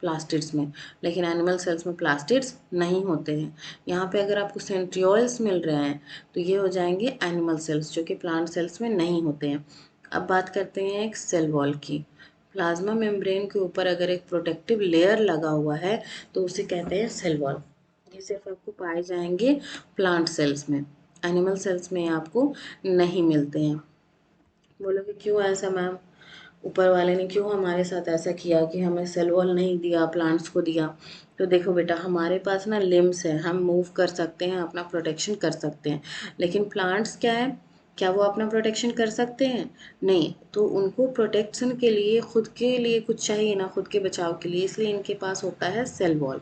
प्लास्टिड्स में, लेकिन एनिमल सेल्स में प्लास्टिड्स नहीं होते हैं। यहाँ पे अगर आपको सेंट्रियोल्स मिल रहे हैं तो ये हो जाएंगे एनिमल सेल्स जो कि प्लांट सेल्स में नहीं होते हैं। अब बात करते हैं एक सेल वॉल की। प्लाज्मा मेम्ब्रेन के ऊपर अगर एक प्रोटेक्टिव लेयर लगा हुआ है तो उसे कहते हैं सेल वॉल। ये सिर्फ आपको पाए जाएंगे प्लांट सेल्स में, एनिमल सेल्स में आपको नहीं मिलते हैं। बोलोगे क्यों ऐसा मैम, ऊपर वाले ने क्यों हमारे साथ ऐसा किया कि हमें सेल वॉल नहीं दिया, प्लांट्स को दिया? तो देखो बेटा, हमारे पास ना लिम्स है, हम मूव कर सकते हैं, अपना प्रोटेक्शन कर सकते हैं, लेकिन प्लांट्स क्या है, क्या वो अपना प्रोटेक्शन कर सकते हैं? नहीं। तो उनको प्रोटेक्शन के लिए खुद के लिए कुछ चाहिए ना, खुद के बचाव के लिए, इसलिए इनके पास होता है सेल वॉल,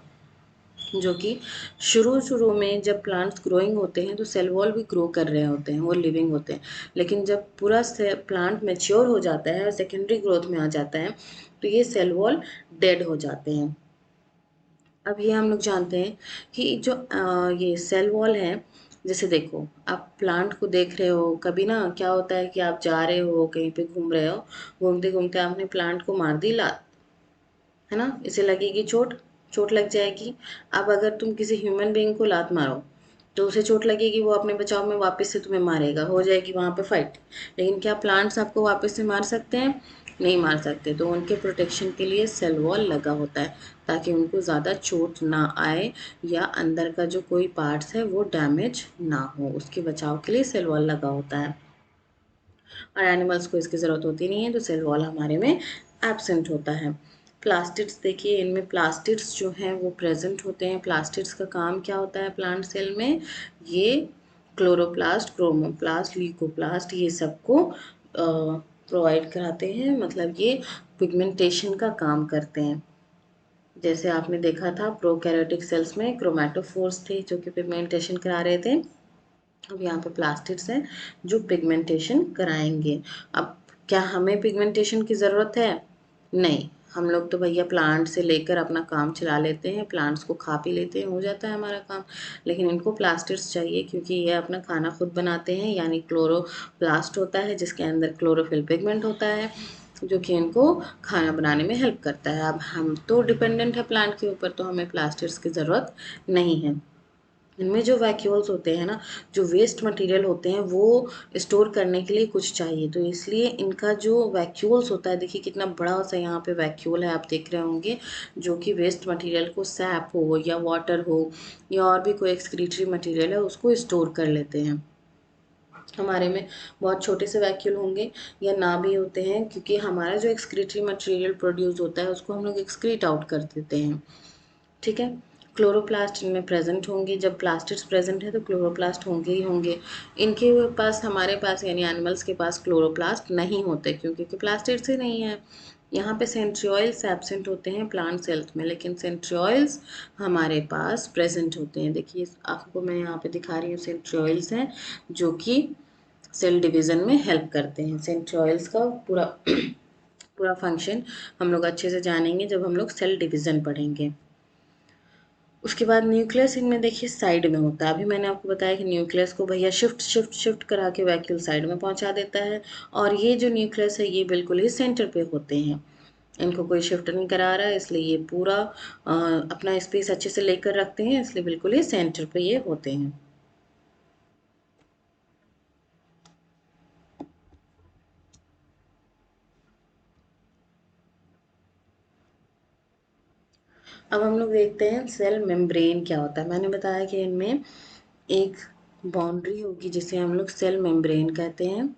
जो कि शुरू शुरू में जब प्लांट्स ग्रोइंग होते हैं तो सेल वॉल भी ग्रो कर रहे होते हैं, वो लिविंग होते हैं। लेकिन जब पूरा प्लांट मैच्योर हो जाता है और सेकेंडरी ग्रोथ में आ जाता है तो ये सेल वॉल डेड हो जाते हैं। अब ये हम लोग जानते हैं कि जो ये सेल वॉल है, जैसे देखो आप प्लांट को देख रहे हो, कभी ना क्या होता है कि आप जा रहे हो कहीं पे घूम रहे हो, घूमते घूमते आपने प्लांट को मार दी लात, है ना, इसे लगेगी चोट, चोट लग जाएगी। अब अगर तुम किसी ह्यूमन बीइंग को लात मारो तो उसे चोट लगेगी, वो अपने बचाव में वापस से तुम्हें मारेगा, हो जाएगी वहाँ पे फाइट। लेकिन क्या प्लांट्स आपको वापस से मार सकते हैं? नहीं मार सकते। तो उनके प्रोटेक्शन के लिए सेल वॉल लगा होता है ताकि उनको ज़्यादा चोट ना आए या अंदर का जो कोई पार्ट्स है वो डैमेज ना हो, उसके बचाव के लिए सेल वॉल लगा होता है। और एनिमल्स को इसकी ज़रूरत होती नहीं है, तो सेल वॉल हमारे में एब्सेंट होता है। प्लास्टिड्स देखिए, इनमें प्लास्टिड्स जो हैं वो प्रेजेंट होते हैं। प्लास्टिड्स का काम क्या होता है प्लांट सेल में? ये क्लोरोप्लास्ट, क्रोमोप्लास्ट, ल्यूकोप्लास्ट ये सबको प्रोवाइड कराते हैं, मतलब ये पिगमेंटेशन का काम करते हैं। जैसे आपने देखा था प्रोकैरियोटिक सेल्स में क्रोमैटोफोर्स थे जो कि पिगमेंटेशन करा रहे थे, अब यहाँ पे प्लास्टिड्स हैं जो पिगमेंटेशन कराएंगे। अब क्या हमें पिगमेंटेशन की ज़रूरत है? नहीं, हम लोग तो भैया प्लांट से लेकर अपना काम चला लेते हैं, प्लांट्स को खा पी लेते हैं, हो जाता है हमारा काम। लेकिन इनको प्लास्टिड्स चाहिए क्योंकि ये अपना खाना खुद बनाते हैं, यानी क्लोरोप्लास्ट होता है जिसके अंदर क्लोरोफिल पिगमेंट होता है जो कि इनको खाना बनाने में हेल्प करता है। अब हम तो डिपेंडेंट है प्लांट के ऊपर, तो हमें प्लास्टिड्स की ज़रूरत नहीं है। इनमें जो वैक्यूल्स होते हैं ना, जो वेस्ट मटेरियल होते हैं वो स्टोर करने के लिए कुछ चाहिए, तो इसलिए इनका जो वैक्यूल्स होता है, देखिए कितना बड़ा सा यहाँ पे वैक्यूल है, आप देख रहे होंगे, जो कि वेस्ट मटेरियल को सैप हो या वाटर हो या और भी कोई एक्सक्रीटरी मटेरियल है उसको स्टोर कर लेते हैं। हमारे में बहुत छोटे से वैक्यूल होंगे या ना भी होते हैं, क्योंकि हमारा जो एक्सक्रीटरी मटेरियल प्रोड्यूस होता है उसको हम लोग एक्सक्रीट आउट कर देते हैं। ठीक है। क्लोरोप्लास्ट इनमें प्रेजेंट होंगे, जब प्लास्टिड्स प्रेजेंट है तो क्लोरोप्लास्ट होंगे ही होंगे। इनके पास, हमारे पास यानी एनिमल्स के पास क्लोरोप्लास्ट नहीं होते क्योंकि प्लास्टिड्स ही नहीं है। यहाँ पे सेंट्रियोल्स एब्सेंट होते हैं प्लांट सेल्स में, लेकिन सेंट्रियोल्स हमारे पास प्रेजेंट होते हैं। देखिए आपको मैं यहाँ पे दिखा रही हूँ, सेंट्रियोल्स हैं जो कि सेल डिवीज़न में हेल्प करते हैं। सेंट्रियोल्स का पूरा पूरा फंक्शन हम लोग अच्छे से जानेंगे जब हम लोग सेल डिवीज़न पढ़ेंगे। उसके बाद न्यूक्लियस इनमें देखिए साइड में होता है। अभी मैंने आपको बताया कि न्यूक्लियस को भैया शिफ्ट शिफ्ट शिफ्ट करा के वैक्यूल साइड में पहुंचा देता है, और ये जो न्यूक्लियस है ये बिल्कुल ही सेंटर पे होते हैं। इनको कोई शिफ्ट नहीं करा रहा है, इसलिए ये पूरा अपना स्पेस अच्छे से लेकर रखते हैं, इसलिए बिल्कुल ही सेंटर पे ये होते हैं। अब हम लोग देखते हैं सेल मेम्ब्रेन क्या होता है। मैंने बताया कि इनमें एक बाउंड्री होगी जिसे हम लोग सेल मेम्ब्रेन कहते हैं।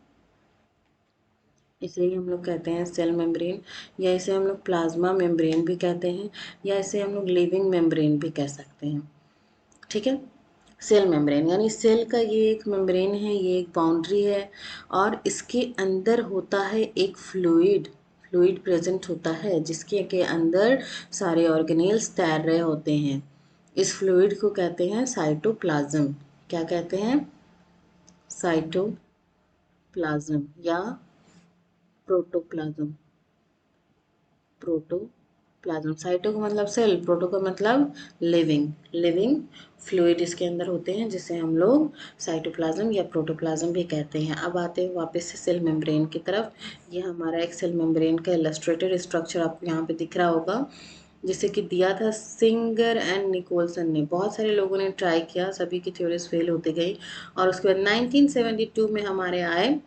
इसे ही हम लोग कहते हैं सेल मेम्ब्रेन, या इसे हम लोग प्लाज्मा मेम्ब्रेन भी कहते हैं, या इसे हम लोग लिविंग मेम्ब्रेन भी कह सकते हैं। ठीक है, सेल मेम्ब्रेन यानी सेल का ये एक मेम्ब्रेन है, ये एक बाउंड्री है, और इसके अंदर होता है एक फ्लूइड फ्लूइड प्रेजेंट होता है, जिसके के अंदर सारे ऑर्गेनेल्स तैर रहे होते हैं। इस फ्लूइड को कहते हैं साइटोप्लाज्म। क्या कहते हैं? साइटोप्लाज्म या प्रोटोप्लाज्म। प्रोटोप्लाज्म, साइटो का मतलब सेल, प्रोटो का मतलब लिविंग लिविंग फ्लूइड इसके अंदर होते हैं, जिसे हम लोग साइटोप्लाज्म या प्रोटोप्लाज्म भी कहते हैं। अब आते हैं वापस से सेल मेम्ब्रेन की तरफ। ये हमारा एक सेल मेम्ब्रेन का इलस्ट्रेटेड स्ट्रक्चर आपको यहाँ पे दिख रहा होगा, जिसे कि दिया था सिंगर एंड निकोलसन ने। बहुत सारे लोगों ने ट्राई किया, सभी की थ्योरीज फेल होती गई, और उसके बाद 1972 में हमारे आए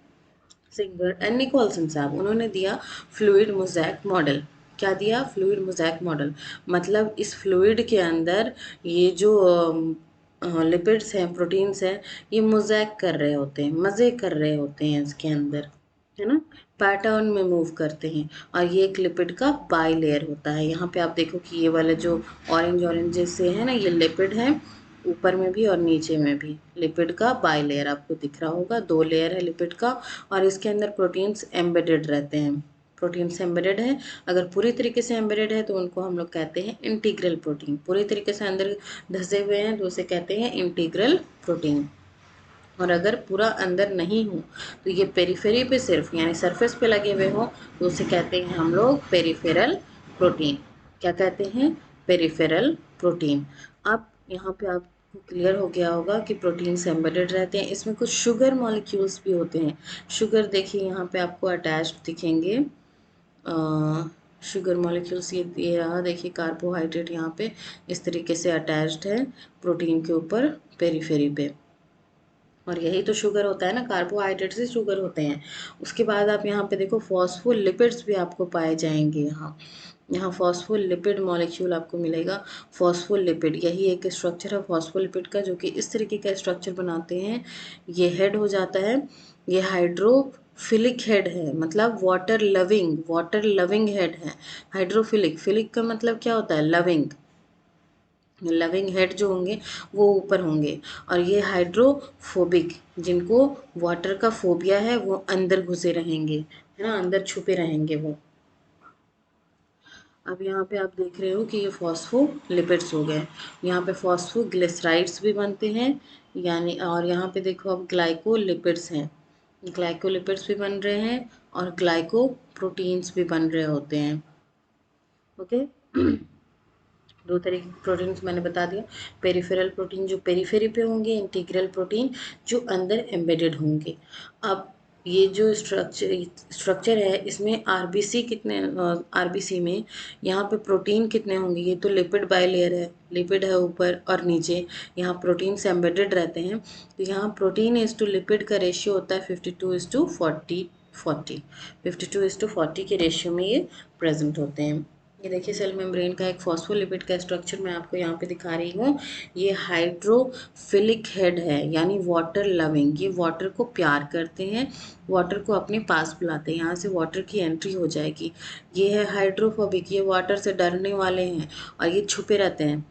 सिंगर एंड निकोलसन साहब। उन्होंने दिया फ्लूइड मोज़ैक मॉडल। क्या दिया? Fluid mosaic model. मतलब इस फ्लूइड के अंदर ये जो लिपिड्स हैं, प्रोटीन्स हैं, ये मोज़ैक कर रहे होते हैं, मज़े कर रहे होते हैं इसके अंदर, है ना, पैटर्न में मूव करते हैं। और ये एक लिपिड का बाई लेयर होता है। यहाँ पे आप देखो कि ये वाले जो ऑरेंज ऑरेंज जैसे है ना, ये लिपिड है, ऊपर में भी और नीचे में भी लिपिड का बाई लेयर आपको दिख रहा होगा। दो लेयर है लिपिड का, और इसके अंदर प्रोटीन्स एम्बेडेड रहते हैं। प्रोटीन्स एम्बेडेड है, अगर पूरी तरीके से एम्बेडेड है तो उनको हम लोग कहते हैं इंटीग्रल प्रोटीन। पूरी तरीके से अंदर धसे हुए हैं तो उसे कहते हैं इंटीग्रल प्रोटीन। और अगर पूरा अंदर नहीं हो तो ये पेरिफेरी पे सिर्फ यानी सरफेस पे लगे हुए हो तो उसे कहते हैं हम लोग पेरिफेरल प्रोटीन। क्या कहते हैं? Peripheral protein. अब यहाँ पे आपको क्लियर हो गया होगा कि प्रोटीन्स एम्बेडेड रहते हैं। इसमें कुछ शुगर मॉलिक्यूल्स भी होते हैं। शुगर देखिए यहाँ पे आपको अटैच्ड दिखेंगे। शुगर मॉलिक्यूल्स ये रहा, देखिए कार्बोहाइड्रेट यहाँ पे इस तरीके से अटैच्ड है प्रोटीन के ऊपर पेरिफेरी पे। और यही तो शुगर होता है ना, कार्बोहाइड्रेट से शुगर होते हैं। उसके बाद आप यहाँ पे देखो फॉस्फोलिपिड्स भी आपको पाए जाएंगे। यहाँ यहाँ फॉस्फोलिपिड मॉलिक्यूल आपको मिलेगा। फॉस्फोलिपिड यही एक स्ट्रक्चर है फॉस्फोलिपिड का, जो कि इस तरीके का स्ट्रक्चर बनाते हैं। ये हेड हो जाता है, ये हाइड्रोफिलिक हेड है, मतलब वाटर लविंग हेड है। हाइड्रोफिलिक, फिलिक का मतलब क्या होता है? लविंग। लविंग हेड जो होंगे वो ऊपर होंगे, और ये हाइड्रोफोबिक, जिनको वाटर का फोबिया है, वो अंदर घुसे रहेंगे, है ना, अंदर छुपे रहेंगे वो। अब यहाँ पे आप देख रहे हो कि ये फॉस्फोलिपिड्स हो गए। यहाँ पे फॉस्फोग्लिसराइड्स भी बनते हैं, यानी, और यहाँ पे देखो अब ग्लाइकोलिपिड्स हैं। ग्लाइकोलिपिड्स भी बन रहे हैं और ग्लाइकोप्रोटीन्स भी बन रहे होते हैं। ओके, दो तरीके के प्रोटीन्स मैंने बता दिया। पेरिफेरल प्रोटीन जो पेरिफेरी पे होंगे, इंटीग्रल प्रोटीन जो अंदर एम्बेडेड होंगे। अब ये जो स्ट्रक्चर है, इसमें आरबीसी कितने, आरबीसी में यहाँ पे प्रोटीन कितने होंगे? ये तो लिपिड बाई लेयर है, लिपिड है ऊपर और नीचे, यहाँ प्रोटीन्स एम्बेडेड रहते हैं। तो यहाँ प्रोटीन इज टू लिपिड का रेशियो होता है 52:40 40। 52:40 के रेशियो में ये प्रेजेंट होते हैं। ये देखिए सेल मेम्ब्रेन का एक फॉस्फोलिपिड का स्ट्रक्चर मैं आपको यहाँ पे दिखा रही हूँ। ये हाइड्रोफिलिक हेड है, यानी वाटर लविंग, ये वाटर को प्यार करते हैं, वाटर को अपने पास बुलाते हैं, यहाँ से वाटर की एंट्री हो जाएगी। ये है हाइड्रोफोबिक, ये वाटर से डरने वाले हैं और ये छुपे रहते हैं।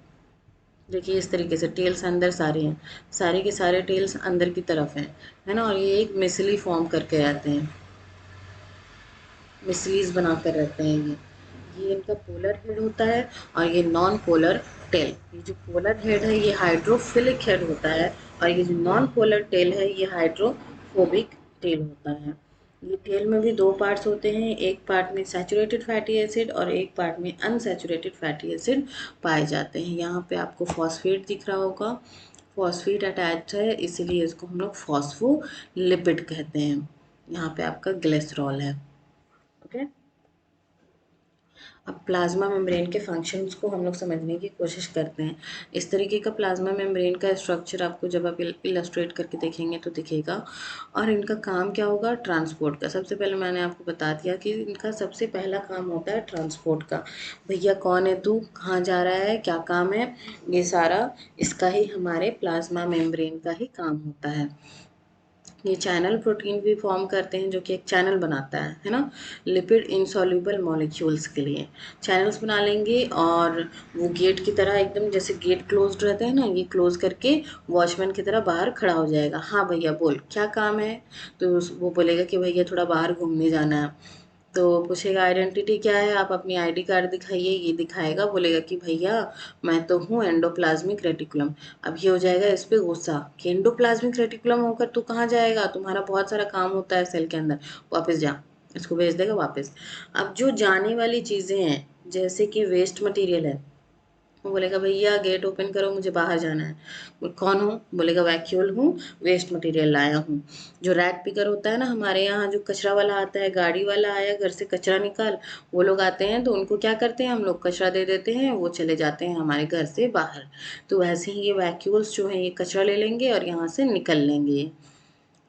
देखिए इस तरीके से टेल्स अंदर सारे हैं, सारे के सारे टेल्स अंदर की तरफ हैं, है ना, और ये एक मिसली फॉर्म करके रहते हैं। मिसलीज बनाकर रहते हैं ये इनका पोलर हेड होता है और ये नॉन पोलर टेल। ये जो पोलर हेड है ये हाइड्रोफिलिक हेड होता है और ये जो नॉन पोलर टेल है ये हाइड्रोफोबिक टेल होता है। ये टेल में भी दो पार्ट्स होते हैं, एक पार्ट में सैचुरेटेड फैटी एसिड और एक पार्ट में अनसैचुरेटेड फैटी एसिड पाए जाते हैं। यहाँ पे आपको फॉस्फेट दिख रहा होगा, फॉस्फेट अटैच है इसीलिए इसको हम लोग फॉस्फोलिपिड कहते हैं। यहाँ पे आपका ग्लिसरॉल है। ओके, अब प्लाज्मा मेम्ब्रेन के फंक्शंस को हम लोग समझने की कोशिश करते हैं। इस तरीके का प्लाज्मा मेम्ब्रेन का स्ट्रक्चर आपको जब आप इलस्ट्रेट करके देखेंगे तो दिखेगा। और इनका काम क्या होगा, ट्रांसपोर्ट का। सबसे पहले मैंने आपको बता दिया कि इनका सबसे पहला काम होता है ट्रांसपोर्ट का। भैया कौन है तू, कहाँ जा रहा है, क्या काम है, ये सारा इसका ही हमारे प्लाज्मा मेम्ब्रेन का ही काम होता है। ये चैनल प्रोटीन भी फॉर्म करते हैं जो कि एक चैनल बनाता है ना, लिपिड इनसॉल्युबल मॉलिक्यूल्स के लिए चैनल्स बना लेंगे। और वो गेट की तरह एकदम जैसे गेट क्लोज्ड रहता है ना, ये क्लोज करके वॉचमैन की तरह बाहर खड़ा हो जाएगा। हाँ भैया बोल क्या काम है, तो वो बोलेगा कि भैया थोड़ा बाहर घूमने जाना है। तो पूछेगा आइडेंटिटी क्या है, आप अपनी आईडी कार्ड दिखाइए, ये दिखाएगा, बोलेगा कि भैया मैं तो हूँ एंडोप्लाज्मिक रेटिकुलम। अब ये हो जाएगा इस पे गुस्सा कि एंडोप्लाज्मिक रेटिकुलम होकर तू कहाँ जाएगा, तुम्हारा बहुत सारा काम होता है सेल के अंदर, वापस जा। इसको भेज देगा वापस। अब जो जाने वाली चीज़ें हैं जैसे कि वेस्ट मटेरियल है, वो बोलेगा भैया गेट ओपन करो मुझे बाहर जाना है। कौन हूँ, बोलेगा वैक्यूल हूँ, वेस्ट मटेरियल लाया हूँ। जो रैक पिकर होता है ना हमारे यहाँ, जो कचरा वाला आता है, गाड़ी वाला आया घर से कचरा निकाल, वो लोग आते हैं तो उनको क्या करते हैं हम लोग, कचरा दे देते हैं, वो चले जाते हैं हमारे घर से बाहर। तो वैसे ही ये वैक्यूल्स जो हैं ये कचरा ले लेंगे और यहाँ से निकल लेंगे,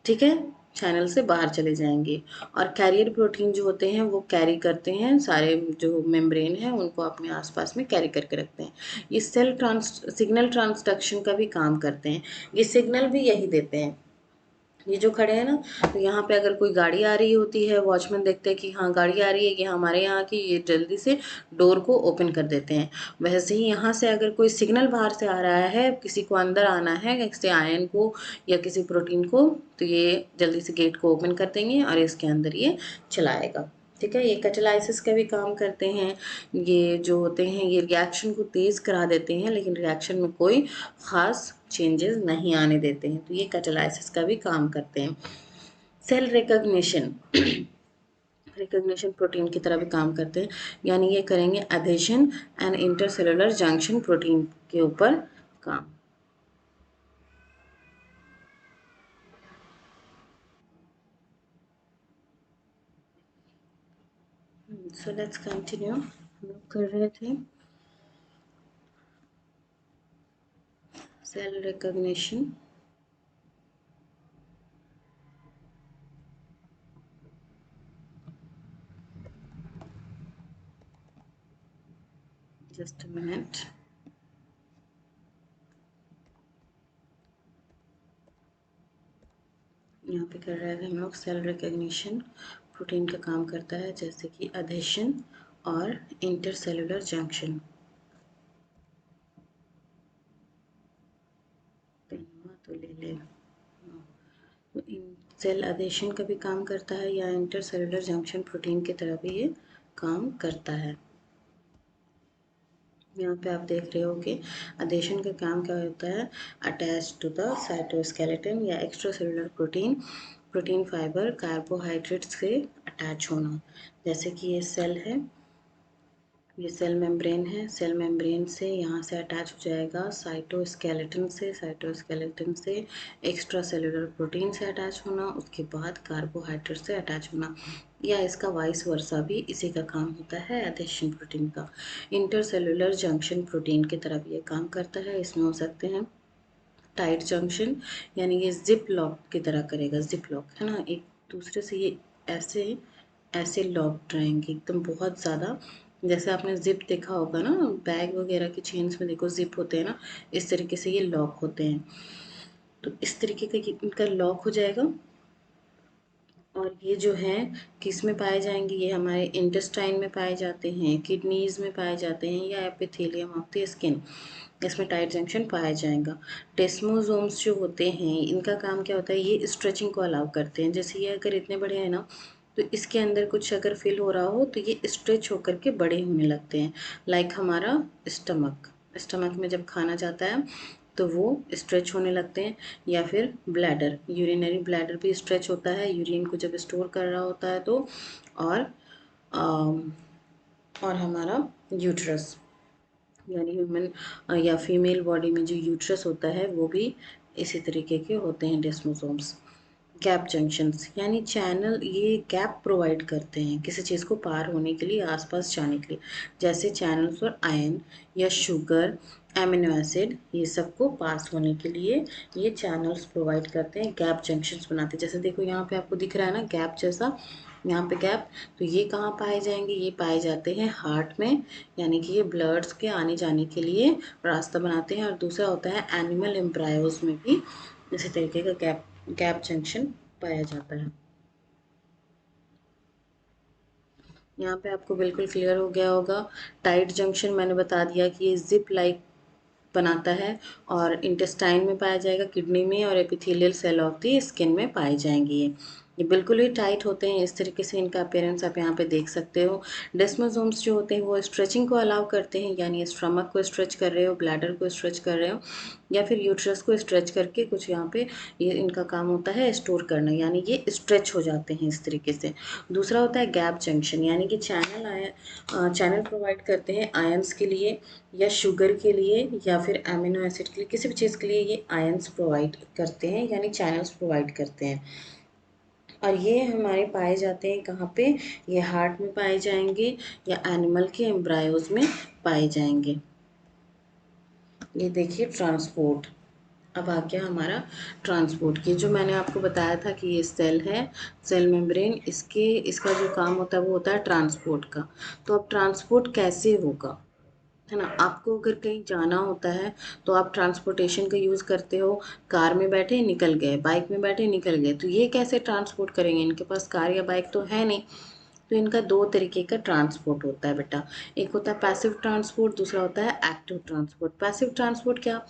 ठीक है, चैनल से बाहर चले जाएंगे। और कैरियर प्रोटीन जो होते हैं वो कैरी करते हैं, सारे जो मेम्ब्रेन है उनको अपने आसपास में कैरी करके रखते हैं। ये सिग्नल ट्रांसडक्शन का भी काम करते हैं, ये सिग्नल भी यही देते हैं। ये जो खड़े हैं ना, तो यहाँ पे अगर कोई गाड़ी आ रही होती है, वॉचमैन देखते हैं कि हाँ गाड़ी आ रही है, ये हमारे यहाँ की, ये जल्दी से डोर को ओपन कर देते हैं। वैसे ही यहाँ से अगर कोई सिग्नल बाहर से आ रहा है, किसी को अंदर आना है, किसी आयन को या किसी प्रोटीन को, तो ये जल्दी से गेट को ओपन कर देंगे और इसके अंदर ये चलाएगा। ठीक है, ये कैटालाइसिस का भी काम करते हैं। ये जो होते हैं ये रिएक्शन को तेज़ करा देते हैं, लेकिन रिएक्शन में कोई ख़ास चेंजेस नहीं आने देते हैं। तो ये कैटालाइसिस का भी काम करते हैं। सेल रिकग्निशन रिकग्निशन प्रोटीन की तरह भी काम करते हैं, यानी ये करेंगे adhesion and intercellular junction protein के ऊपर काम। सो लेट्स कंटिन्यू, हम लोग कर रहे थे cell recognition. Just a minute, यहाँ पे कर रहे थे हम लोग सेल रिकग्निशन प्रोटीन का काम करता है, जैसे कि अधेशन और इंटरसेलुलर जंक्शन। तो ले ले, तो सेल अधेशन का भी काम करता है या इंटरसेलुलर जंक्शन प्रोटीन की तरह भी ये काम करता है। यहाँ पे आप देख रहे हो कि अधेशन का काम क्या होता है, अटैच टू द साइटोस्केलेटन या extra cellular protein, protein fibre carbohydrates से अटैच होना। जैसे कि ये सेल है, ये सेल मेम्ब्रेन है, सेल मेम्ब्रेन से यहाँ से अटैच हो जाएगा साइटोस्केलेटन से, साइटोस्केलेटन से एक्स्ट्रा सेलुलर प्रोटीन से अटैच होना, उसके बाद कार्बोहाइड्रेट से अटैच होना, या इसका वाइस वर्सा भी इसी का काम होता है एडेशन प्रोटीन का। इंटरसेलुलर जंक्शन प्रोटीन की तरफ ये काम करता है, इसमें हो सकते हैं टाइट जंक्शन, यानी ये जिप लॉक की तरह करेगा, जिप लॉक है ना, एक दूसरे से ये ऐसे ऐसे लॉक्ड रहेंगे एकदम बहुत ज़्यादा। जैसे आपने जिप देखा होगा ना, बैग वगैरह की चेन्स में देखो जिप होते हैं ना, इस तरीके से ये लॉक होते हैं। तो इस तरीके का इनका लॉक हो जाएगा। और ये जो है किस में पाए जाएंगे, ये हमारे इंटेस्टाइन में पाए जाते हैं, किडनीज में पाए जाते हैं, या एपिथेलियम ऑफ द स्किन, इसमें टाइट जंक्शन पाया जाएगा। टेस्मोसोम्स जो होते हैं इनका काम क्या होता है, ये स्ट्रेचिंग को अलाउ करते हैं। जैसे ये अगर इतने बड़े हैं ना, तो इसके अंदर कुछ अगर फिल हो रहा हो तो ये स्ट्रेच होकर के बड़े होने लगते हैं। लाइक हमारा स्टमक, स्टमक में जब खाना जाता है तो वो स्ट्रेच होने लगते हैं। या फिर ब्लैडर, यूरिनरी ब्लैडर भी स्ट्रेच होता है यूरिन को जब स्टोर कर रहा होता है तो। और और हमारा यूट्रस, यानी ह्यूमन या फीमेल बॉडी में जो यूट्रस होता है वो भी इसी तरीके के होते हैं डेस्मोसोम्स। गैप जंक्शंस यानी चैनल, ये गैप प्रोवाइड करते हैं किसी चीज़ को पार होने के लिए, आसपास जाने के लिए। जैसे चैनल्स फॉर आयन या शुगर, एमिनो एसिड, ये सबको पास होने के लिए ये चैनल्स प्रोवाइड करते हैं, गैप जंक्शंस बनाते हैं। जैसे देखो यहाँ पे आपको दिख रहा है ना गैप जैसा, यहाँ पे गैप, तो ये कहाँ पाए जाएंगे, ये पाए जाते हैं हार्ट में, यानी कि ये ब्लड्स के आने जाने के लिए रास्ता बनाते हैं। और दूसरा होता है एनिमल एम्ब्रायोज में भी इसी तरीके का गैप गैप जंक्शन पाया जाता है। यहाँ पे आपको बिल्कुल क्लियर हो गया होगा। टाइट जंक्शन मैंने बता दिया कि ये जिप लाइक बनाता है और इंटेस्टाइन में पाया जाएगा, किडनी में, और epithelial cell of the skin में पाए जाएंगे। ये बिल्कुल ही टाइट होते हैं, इस तरीके से इनका अपीयरेंस आप यहाँ पे देख सकते हो। डेस्मोसोम्स जो होते हैं वो स्ट्रेचिंग को अलाउ करते हैं, यानी स्टमक को स्ट्रेच कर रहे हो, ब्लैडर को स्ट्रेच कर रहे हो, या फिर यूट्रस को स्ट्रेच करके कुछ यहाँ पे ये इनका काम होता है स्टोर करना, यानी ये स्ट्रेच हो जाते हैं इस तरीके से। दूसरा होता है गैप जंक्शन, यानी कि चैनल प्रोवाइड करते हैं आयंस के लिए या शुगर के लिए या फिर एमिनो एसिड के लिए, किसी भी चीज़ के लिए ये आयंस प्रोवाइड करते हैं, यानी चैनल्स प्रोवाइड करते हैं। और ये हमारे पाए जाते हैं कहाँ पे, ये हार्ट में पाए जाएंगे या एनिमल के एम्ब्रायोज में पाए जाएंगे। ये देखिए ट्रांसपोर्ट, अब आ गया हमारा ट्रांसपोर्ट की, जो मैंने आपको बताया था कि ये सेल है, सेल मेम्ब्रेन, इसका जो काम होता है वो होता है ट्रांसपोर्ट का। तो अब ट्रांसपोर्ट कैसे होगा, है ना। आपको अगर कहीं जाना होता है तो आप ट्रांसपोर्टेशन का यूज़ करते हो, कार में बैठे निकल गए, बाइक में बैठे निकल गए, तो ये कैसे ट्रांसपोर्ट करेंगे, इनके पास कार या बाइक तो है नहीं। तो इनका दो तरीके का ट्रांसपोर्ट होता है बेटा, एक होता है पैसिव ट्रांसपोर्ट, दूसरा होता है एक्टिव ट्रांसपोर्ट। पैसिव ट्रांसपोर्ट क्या,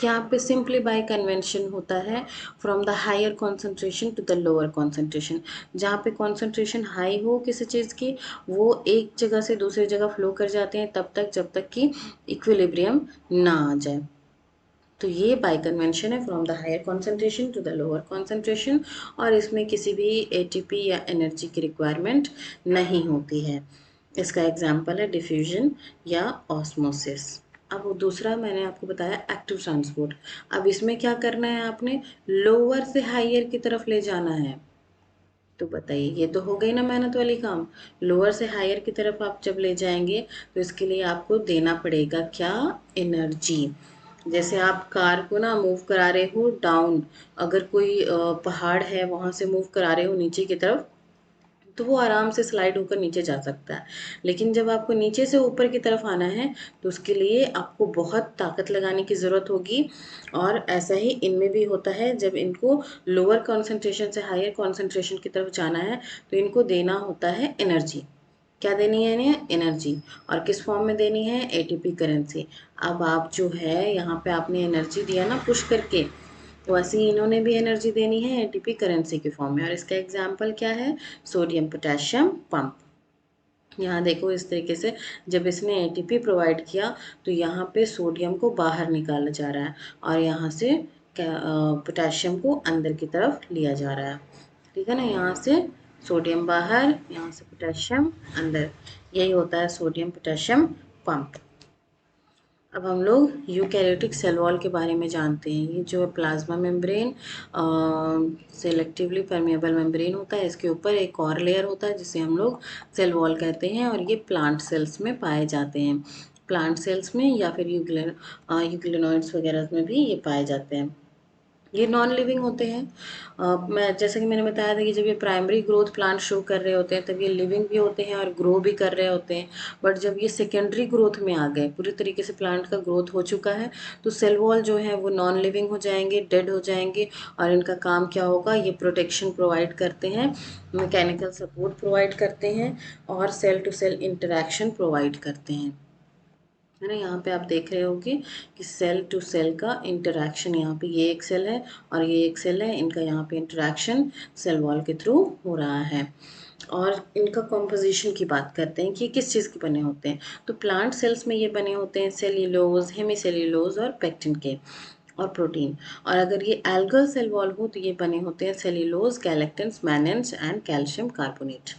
यहाँ पे सिंपली बाय कन्वेंशन होता है from the higher concentration to the lower concentration. जहाँ पे कॉन्सेंट्रेशन हाई हो किसी चीज़ की, वो एक जगह से दूसरी जगह फ्लो कर जाते हैं तब तक जब तक कि इक्विलिब्रियम ना आ जाए। तो ये बाय कन्वेंशन है from the higher concentration to the lower concentration, और इसमें किसी भी एटीपी या एनर्जी की रिक्वायरमेंट नहीं होती है। इसका एग्जाम्पल है डिफ्यूजन या ऑस्मोसिस। अब वो दूसरा मैंने आपको बताया एक्टिव ट्रांसपोर्ट। अब इसमें क्या करना है, आपने लोअर से हायर की तरफ ले जाना है। तो बताइए, ये तो हो गई ना मेहनत वाली काम। लोअर से हायर की तरफ आप जब ले जाएंगे तो इसके लिए आपको देना पड़ेगा क्या, एनर्जी। जैसे आप कार को ना मूव करा रहे हो डाउन, अगर कोई पहाड़ है वहां से मूव करा रहे हो नीचे की तरफ, तो वो आराम से स्लाइड होकर नीचे जा सकता है। लेकिन जब आपको नीचे से ऊपर की तरफ आना है तो उसके लिए आपको बहुत ताकत लगाने की ज़रूरत होगी। और ऐसा ही इनमें भी होता है, जब इनको लोअर कॉन्सेंट्रेशन से हायर कॉन्सेंट्रेशन की तरफ जाना है तो इनको देना होता है एनर्जी। क्या देनी है इन्हें, एनर्जी। और किस फॉर्म में देनी है, एटीपी करेंसी। अब आप जो है यहाँ पे आपने एनर्जी दिया ना पुश करके, तो वैसे ही इन्होंने भी एनर्जी देनी है एटीपी करेंसी के फॉर्म में। और इसका एग्जाम्पल क्या है, सोडियम पोटेशियम पंप। यहाँ देखो इस तरीके से जब इसने एटीपी प्रोवाइड किया तो यहाँ पे सोडियम को बाहर निकाला जा रहा है और यहाँ से पोटेशियम को अंदर की तरफ लिया जा रहा है। ठीक है ना, यहाँ से सोडियम बाहर, यहाँ से पोटेशियम अंदर, यही होता है सोडियम पोटेशियम पंप। अब हम लोग यूकैरियोटिक सेल वॉल के बारे में जानते हैं। ये जो है plasma membrane, selectively permeable membrane होता है, इसके ऊपर एक और लेयर होता है जिसे हम लोग सेल वॉल कहते हैं, और ये प्लांट सेल्स में पाए जाते हैं। प्लांट सेल्स में या फिर यूक्लिनोइड्स वगैरह में भी ये पाए जाते हैं। ये नॉन लिविंग होते हैं। मैं जैसे कि मैंने बताया था कि जब ये प्राइमरी ग्रोथ प्लांट शो कर रहे होते हैं तब ये लिविंग भी होते हैं और ग्रो भी कर रहे होते हैं। बट जब ये सेकेंडरी ग्रोथ में आ गए, पूरी तरीके से प्लांट का ग्रोथ हो चुका है, तो सेल वॉल जो है वो नॉन लिविंग हो जाएंगे, डेड हो जाएंगे। और इनका काम क्या होगा, ये प्रोटेक्शन प्रोवाइड करते हैं, मैकेनिकल सपोर्ट प्रोवाइड करते हैं, और cell to cell interaction provide करते हैं। है ना, यहाँ पे आप देख रहे होगे कि सेल टू सेल का इंटरेक्शन, यहाँ पे ये एक सेल है और ये एक सेल है, इनका यहाँ पे इंटरेक्शन सेल वॉल के थ्रू हो रहा है। और इनका कॉम्पोजिशन की बात करते हैं कि किस चीज़ के बने होते हैं। तो प्लांट सेल्स में ये बने होते हैं सेल्यूलोज, हेमीसेल्यूलोज और पेक्टिन के, और प्रोटीन। और अगर ये एल्गल सेल वॉल हो तो ये बने होते हैं सेल्यूलोज, गैलेक्टिन्स, मैनेंस एंड कैल्शियम कार्बोनेट।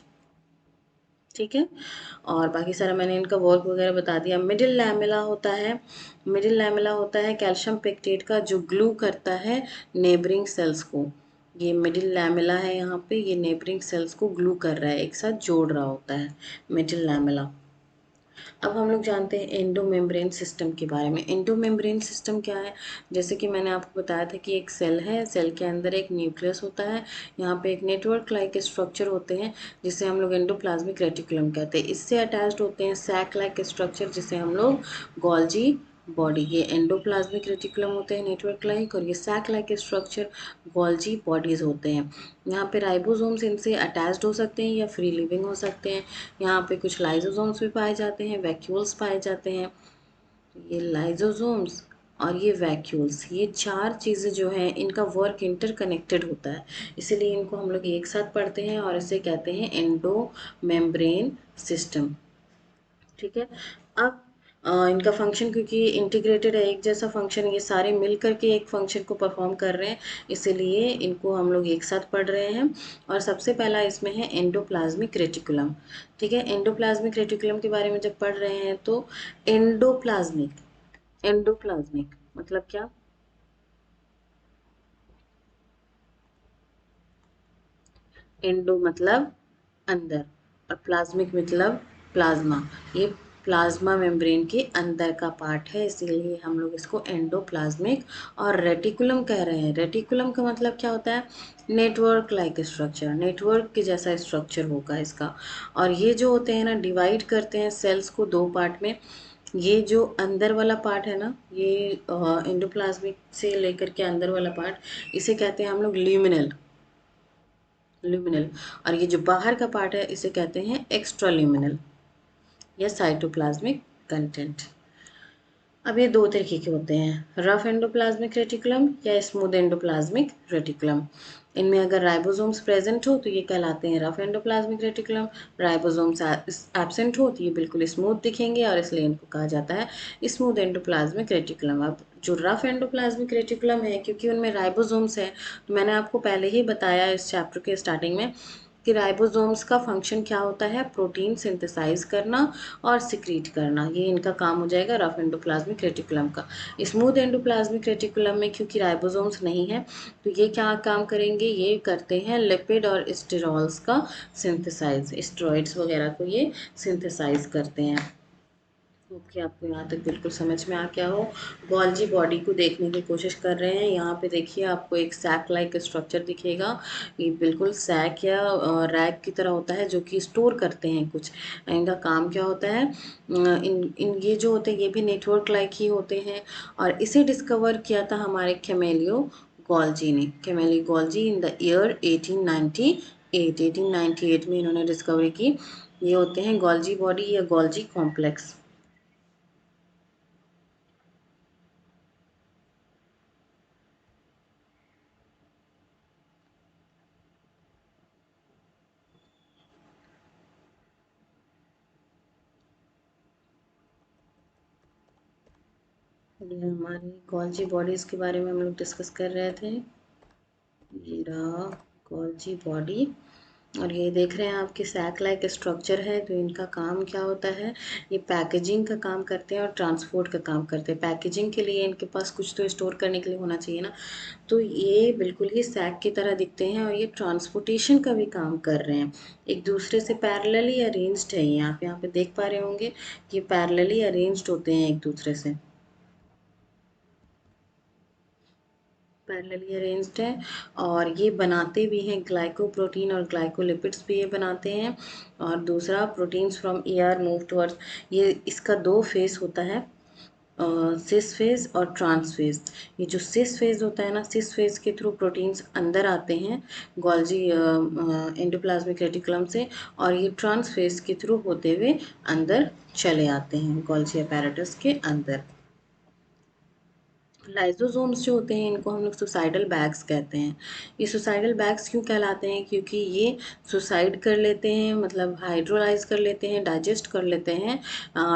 ठीक है, और बाकी सारा मैंने इनका वर्क वगैरह बता दिया। मिडिल लैमेला होता है, मिडिल लैमेला होता है कैल्शियम पेक्टेट का जो ग्लू करता है नेबरिंग सेल्स को। ये मिडिल लैमेला है, यहाँ पे ये नेबरिंग सेल्स को ग्लू कर रहा है, एक साथ जोड़ रहा होता है मिडिल लैमेला। अब हम लोग जानते हैं एंडोमेम्ब्रेन सिस्टम के बारे में। एंडोमेम्ब्रेन सिस्टम क्या है? जैसे कि मैंने आपको बताया था कि एक सेल है, सेल के अंदर एक न्यूक्लियस होता है, यहाँ पे एक नेटवर्क लाइक स्ट्रक्चर होते हैं जिसे हम लोग एंडोप्लाज्मिक रेटिकुलम कहते हैं। इससे अटैच्ड होते हैं सैक लाइक स्ट्रक्चर जिसे हम लोग गोल्जी बॉडी, ये एंडोप्लाज्मिक रेटिकुलम होते हैं नेटवर्क लाइक, और ये sac like structure Golgi bodies होते हैं। यहाँ पे राइबोसोम्स इनसे अटैच्ड हो सकते हैं या फ्री लिविंग हो सकते हैं। यहाँ पे कुछ लाइसोसोम्स भी पाए जाते हैं, वैक्यूल्स पाए जाते हैं। ये लाइसोसोम्स और ये वैक्यूल्स, ये चार चीज़ें जो हैं इनका वर्क इंटरकनेक्टेड होता है, इसीलिए इनको हम लोग एक साथ पढ़ते हैं और इसे कहते हैं एंडो मेम्ब्रेन सिस्टम। ठीक है, अब इनका फंक्शन क्योंकि इंटीग्रेटेड है, एक जैसा फंक्शन, ये सारे मिल करके एक फंक्शन को परफॉर्म कर रहे हैं, इसीलिए इनको हम लोग एक साथ पढ़ रहे हैं। और सबसे पहला इसमें है एंडोप्लाज्मिक रेटिकुलम। ठीक है, एंडोप्लाज्मिक रेटिकुलम के बारे में जब पढ़ रहे हैं तो एंडोप्लाज्मिक, एंडोप्लाज्मिक मतलब क्या? एंडो मतलब अंदर, और प्लाज्मिक मतलब प्लाज्मा। ये प्लाज्मा मेम्ब्रेन के अंदर का पार्ट है, इसीलिए हम लोग इसको एंडोप्लाज्मिक और रेटिकुलम कह रहे हैं। रेटिकुलम का मतलब क्या होता है? नेटवर्क लाइक स्ट्रक्चर, नेटवर्क के जैसा स्ट्रक्चर होगा इसका। और ये जो होते हैं ना, डिवाइड करते हैं सेल्स को दो पार्ट में। ये जो अंदर वाला पार्ट है ना, ये एंडोप्लाज्मिक से लेकर के अंदर वाला पार्ट, इसे कहते हैं हम लोग ल्यूमिनल, ल्यूमिनल। और ये जो बाहर का पार्ट है इसे कहते हैं एक्स्ट्रा ल्यूमिनल या साइटोप्लाज्मिक कंटेंट। अब ये दो तरीके के होते हैं, रफ एंडोप्लाज्मिक रेटिकुलम या स्मूथ एंडोप्लाज्मिक रेटिकुलम। इनमें अगर राइबोसोम्स प्रेजेंट हो तो ये कहलाते हैं rough endoplasmic reticulum, ribosomes absent हो तो ये बिल्कुल स्मूथ दिखेंगे और इसलिए इनको कहा जाता है स्मूथ एंडोप्लाज्मिक रेटिकुलम। अब जो रफ एंडोप्लाज्मिक रेटिकुलम है, क्योंकि उनमें राइबोसोम्स है, तो मैंने आपको पहले ही बताया इस चैप्टर के स्टार्टिंग में कि राइबोसोम्स का फंक्शन क्या होता है, प्रोटीन सिंथेसाइज करना और सिक्रीट करना, ये इनका काम हो जाएगा रफ एंडोप्लाज्मिक रेटिकुलम का। स्मूथ एंडोप्लाज्मिक रेटिकुलम में क्योंकि राइबोसोम्स नहीं है तो ये क्या काम करेंगे, ये करते हैं लिपिड और स्टेरॉल्स का सिंथेसाइज, स्टेरॉइड्स वगैरह को ये सिंथेसाइज करते हैं। ओके, आपको यहाँ तक बिल्कुल समझ में आ गया हो। गोल्जी बॉडी को देखने की कोशिश कर रहे हैं, यहाँ पे देखिए आपको एक सैक लाइक स्ट्रक्चर दिखेगा। ये बिल्कुल सैक या रैक की तरह होता है जो कि स्टोर करते हैं कुछ। इनका काम क्या होता है, इन इन ये जो होते हैं ये भी नेटवर्क लाइक ही होते हैं। और इसे डिस्कवर किया था हमारे कैमेलियो गोल्जी ने, कैमेलियो गोल्जी इन द ईयर 1898, 1898 में इन्होंने डिस्कवरी की। ये होते हैं गोल्जी बॉडी या गोल्जी कॉम्प्लेक्स। ये हमारी गोल्जी बॉडीज़ के बारे में हम लोग डिस्कस कर रहे थे। ये रहा गोल्जी बॉडी, और ये देख रहे हैं आपके सैक लाइक स्ट्रक्चर है। तो इनका काम क्या होता है, ये पैकेजिंग का काम करते हैं और ट्रांसपोर्ट का काम करते हैं। पैकेजिंग के लिए इनके पास कुछ तो स्टोर करने के लिए होना चाहिए ना, तो ये बिल्कुल ही सैक की तरह दिखते हैं, और ये ट्रांसपोर्टेशन का भी काम कर रहे हैं। एक दूसरे से पैरेलली अरेंज्ड है, ये आप यहाँ पे देख पा रहे होंगे कि पैरेलली अरेंज्ड होते हैं एक दूसरे से, पैरेलली अरेंज्ड है। और ये बनाते भी हैं ग्लाइकोप्रोटीन और ग्लाइकोलिपिड्स भी ये बनाते हैं। और दूसरा proteins from ER move towards, ये इसका दो फेस होता है, सिस फेज और ट्रांस फेज। ये जो सिस फेज होता है ना, सिस फेज के थ्रू प्रोटीन्स अंदर आते हैं गोल्जी एंडोप्लाज्मिक रेटिकुलम से, और ये ट्रांस फेज के थ्रू होते हुए अंदर चले आते हैं गोल्जी अपैरेटस के अंदर। लाइसोसोम्स जो होते हैं इनको हम लोग सुसाइडल बैग्स कहते हैं। ये सुसाइडल बैग्स क्यों कहलाते हैं? क्योंकि ये सुसाइड कर लेते हैं, मतलब हाइड्रोलाइज कर लेते हैं, डाइजेस्ट कर लेते हैं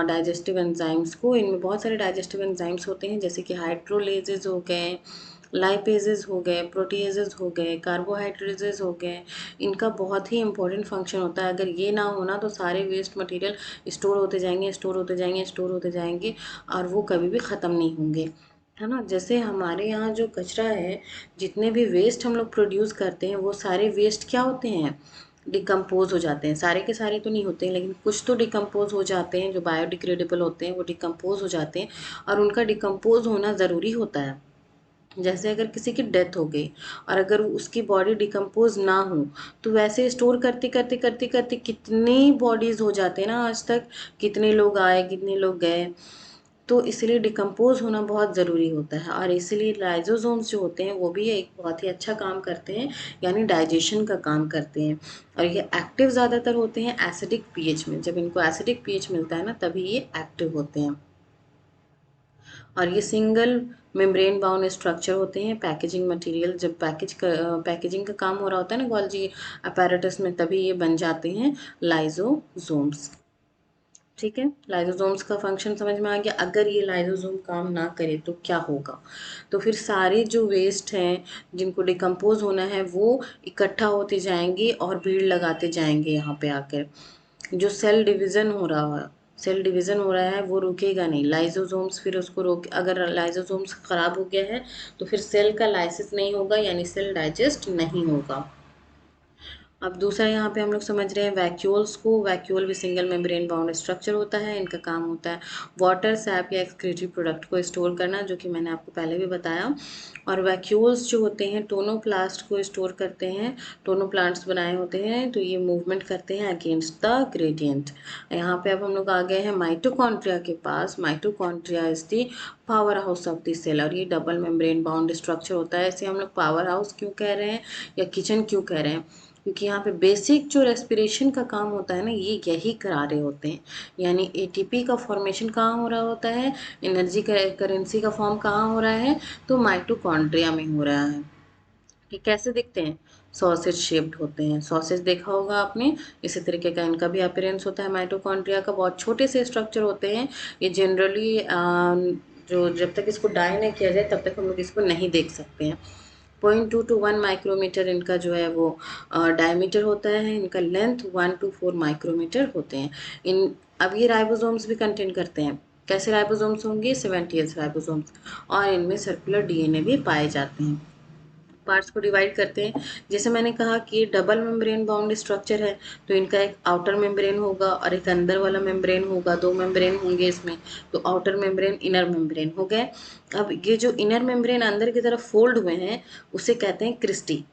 डाइजेस्टिव एंजाइम्स को। इनमें बहुत सारे डाइजेस्टिव एंजाइम्स होते हैं, जैसे कि हाइड्रोलेजेस हो गए, लाइपेजेस हो गए, प्रोटीएजेस हो गए, कार्बोहाइड्रेजेस हो गए। इनका बहुत ही इंपॉर्टेंट फंक्शन होता है। अगर ये ना होना तो सारे वेस्ट मटेरियल स्टोर होते जाएंगे, स्टोर होते जाएंगे, स्टोर होते जाएंगे, और वो कभी भी ख़त्म नहीं होंगे, है ना। जैसे हमारे यहाँ जो कचरा है, जितने भी वेस्ट हम लोग प्रोड्यूस करते हैं, वो सारे वेस्ट क्या होते हैं? डिकम्पोज हो जाते हैं। सारे के सारे तो नहीं होते हैं, लेकिन कुछ तो डिकम्पोज हो जाते हैं, जो बायोडिग्रेडेबल होते हैं वो डिकम्पोज हो जाते हैं, और उनका डिकम्पोज होना ज़रूरी होता है। जैसे अगर किसी की डेथ हो गई और अगर उसकी बॉडी डिकम्पोज ना हो, तो वैसे स्टोर करते करते करते करते कितनी बॉडीज हो जाते हैं ना आज तक, कितने लोग आए, कितने लोग गए। तो इसलिए डिकम्पोज होना बहुत ज़रूरी होता है, और इसीलिए लाइजोसोम्स जो होते हैं वो भी एक बहुत ही अच्छा काम करते हैं, यानी डाइजेशन का काम करते हैं। और ये एक्टिव ज़्यादातर होते हैं एसिडिक पीएच में। जब इनको एसिडिक पीएच मिलता है ना, तभी ये एक्टिव होते हैं। और ये सिंगल मेम्ब्रेन बाउंड स्ट्रक्चर होते हैं। पैकेजिंग मटेरियल, जब पैकेजिंग का काम हो रहा होता है ना गॉल्जी अपैरेटस में, तभी ये बन जाते हैं लाइजोसोम्स। ठीक है, लाइसोसोम्स का फंक्शन समझ में आ गया। अगर ये लाइसोसोम काम ना करे तो क्या होगा? तो फिर सारे जो वेस्ट हैं जिनको डिकम्पोज होना है, वो इकट्ठा होते जाएंगे और भीड़ लगाते जाएंगे यहाँ पे आकर। जो सेल डिवीज़न हो रहा है, सेल डिवीज़न हो रहा है, वो रुकेगा नहीं। लाइसोसोम्स फिर उसको रोक, अगर लाइसोसोम्स ख़राब हो गया है तो फिर सेल का लाइसिस नहीं होगा, यानी सेल डाइजेस्ट नहीं होगा। अब दूसरा यहाँ पे हम लोग समझ रहे हैं वैक्यूल्स को। वैक्यूल भी सिंगल मेम्ब्रेन बाउंड स्ट्रक्चर होता है। इनका काम होता है वाटर, सैप या एक्सक्रीटरी प्रोडक्ट को स्टोर करना, जो कि मैंने आपको पहले भी बताया। और वैक्यूल्स जो होते हैं टोनोप्लास्ट को स्टोर करते हैं। टोनोप्लांट्स बनाए होते हैं, तो ये मूवमेंट करते हैं अगेंस्ट द ग्रेडियंट। यहाँ पे अब हम लोग आ गए हैं माइटोकॉन्ड्रिया के पास। Mitochondria is the powerhouse of the cell, और ये डबल मेम्ब्रेन बाउंड स्ट्रक्चर होता है। इसे हम लोग पावर हाउस क्यों कह रहे हैं या किचन क्यों कह रहे हैं? क्योंकि यहाँ पे बेसिक जो रेस्पिरेशन का काम होता है ना, ये यही करा रहे होते हैं। यानी एटीपी का फॉर्मेशन कहाँ हो रहा होता है, एनर्जी करेंसी का फॉर्म कहाँ हो रहा है, तो माइटोकॉन्ड्रिया में हो रहा है। ये कैसे दिखते हैं? सॉसेज शेप्ड होते हैं। सॉसेज देखा होगा आपने, इसी तरीके का इनका भी अपीयरेंस होता है। माइटोकॉन्ड्रिया का बहुत छोटे से स्ट्रक्चर होते हैं। ये जनरली जो जब तक इसको डाई नहीं किया जाए तब तक हम लोग इसको नहीं देख सकते हैं। 0.2 to 1 माइक्रोमीटर इनका जो है वो डायमीटर होता है। इनका लेंथ 1 to 4 माइक्रोमीटर होते हैं। इन अब ये राइबोसोम्स भी कंटेन करते हैं। कैसे राइबोसोम्स होंगे? 70s राइबोसोम्स, और इनमें सर्कुलर डीएनए भी पाए जाते हैं। पार्ट्स को डिवाइड करते हैं। जैसे मैंने कहा कि ये डबल मेम्ब्रेन बाउंड स्ट्रक्चर है, तो इनका एक आउटर मेम्ब्रेन होगा और एक अंदर वाला मेम्ब्रेन होगा। दो मेम्ब्रेन होंगे इसमें, तो आउटर मेम्ब्रेन, इनर मेम्ब्रेन हो गए। अब ये जो इनर मेम्ब्रेन अंदर की तरफ फोल्ड हुए हैं, उसे कहते हैं क्रिस्टी।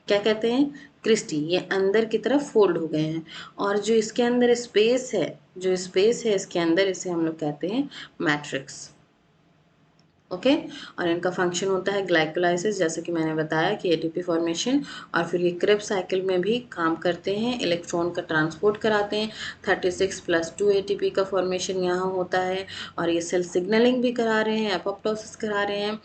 क्या कहते हैं? क्रिस्टी। ये अंदर की तरफ फोल्ड हो गए हैं। और जो इसके अंदर स्पेस है, जो स्पेस है इसके अंदर, इसे हम लोग कहते हैं मैट्रिक्स। ओके। और इनका फंक्शन होता है ग्लाइकोलाइसिस, जैसे कि मैंने बताया कि एटीपी फॉर्मेशन, और फिर ये क्रेब्स साइकिल में भी काम करते हैं, इलेक्ट्रॉन का ट्रांसपोर्ट कराते हैं। 36+2 एटीपी का फॉर्मेशन यहाँ होता है, और ये सेल सिग्नलिंग भी करा रहे हैं, एपोप्टोसिस करा रहे हैं।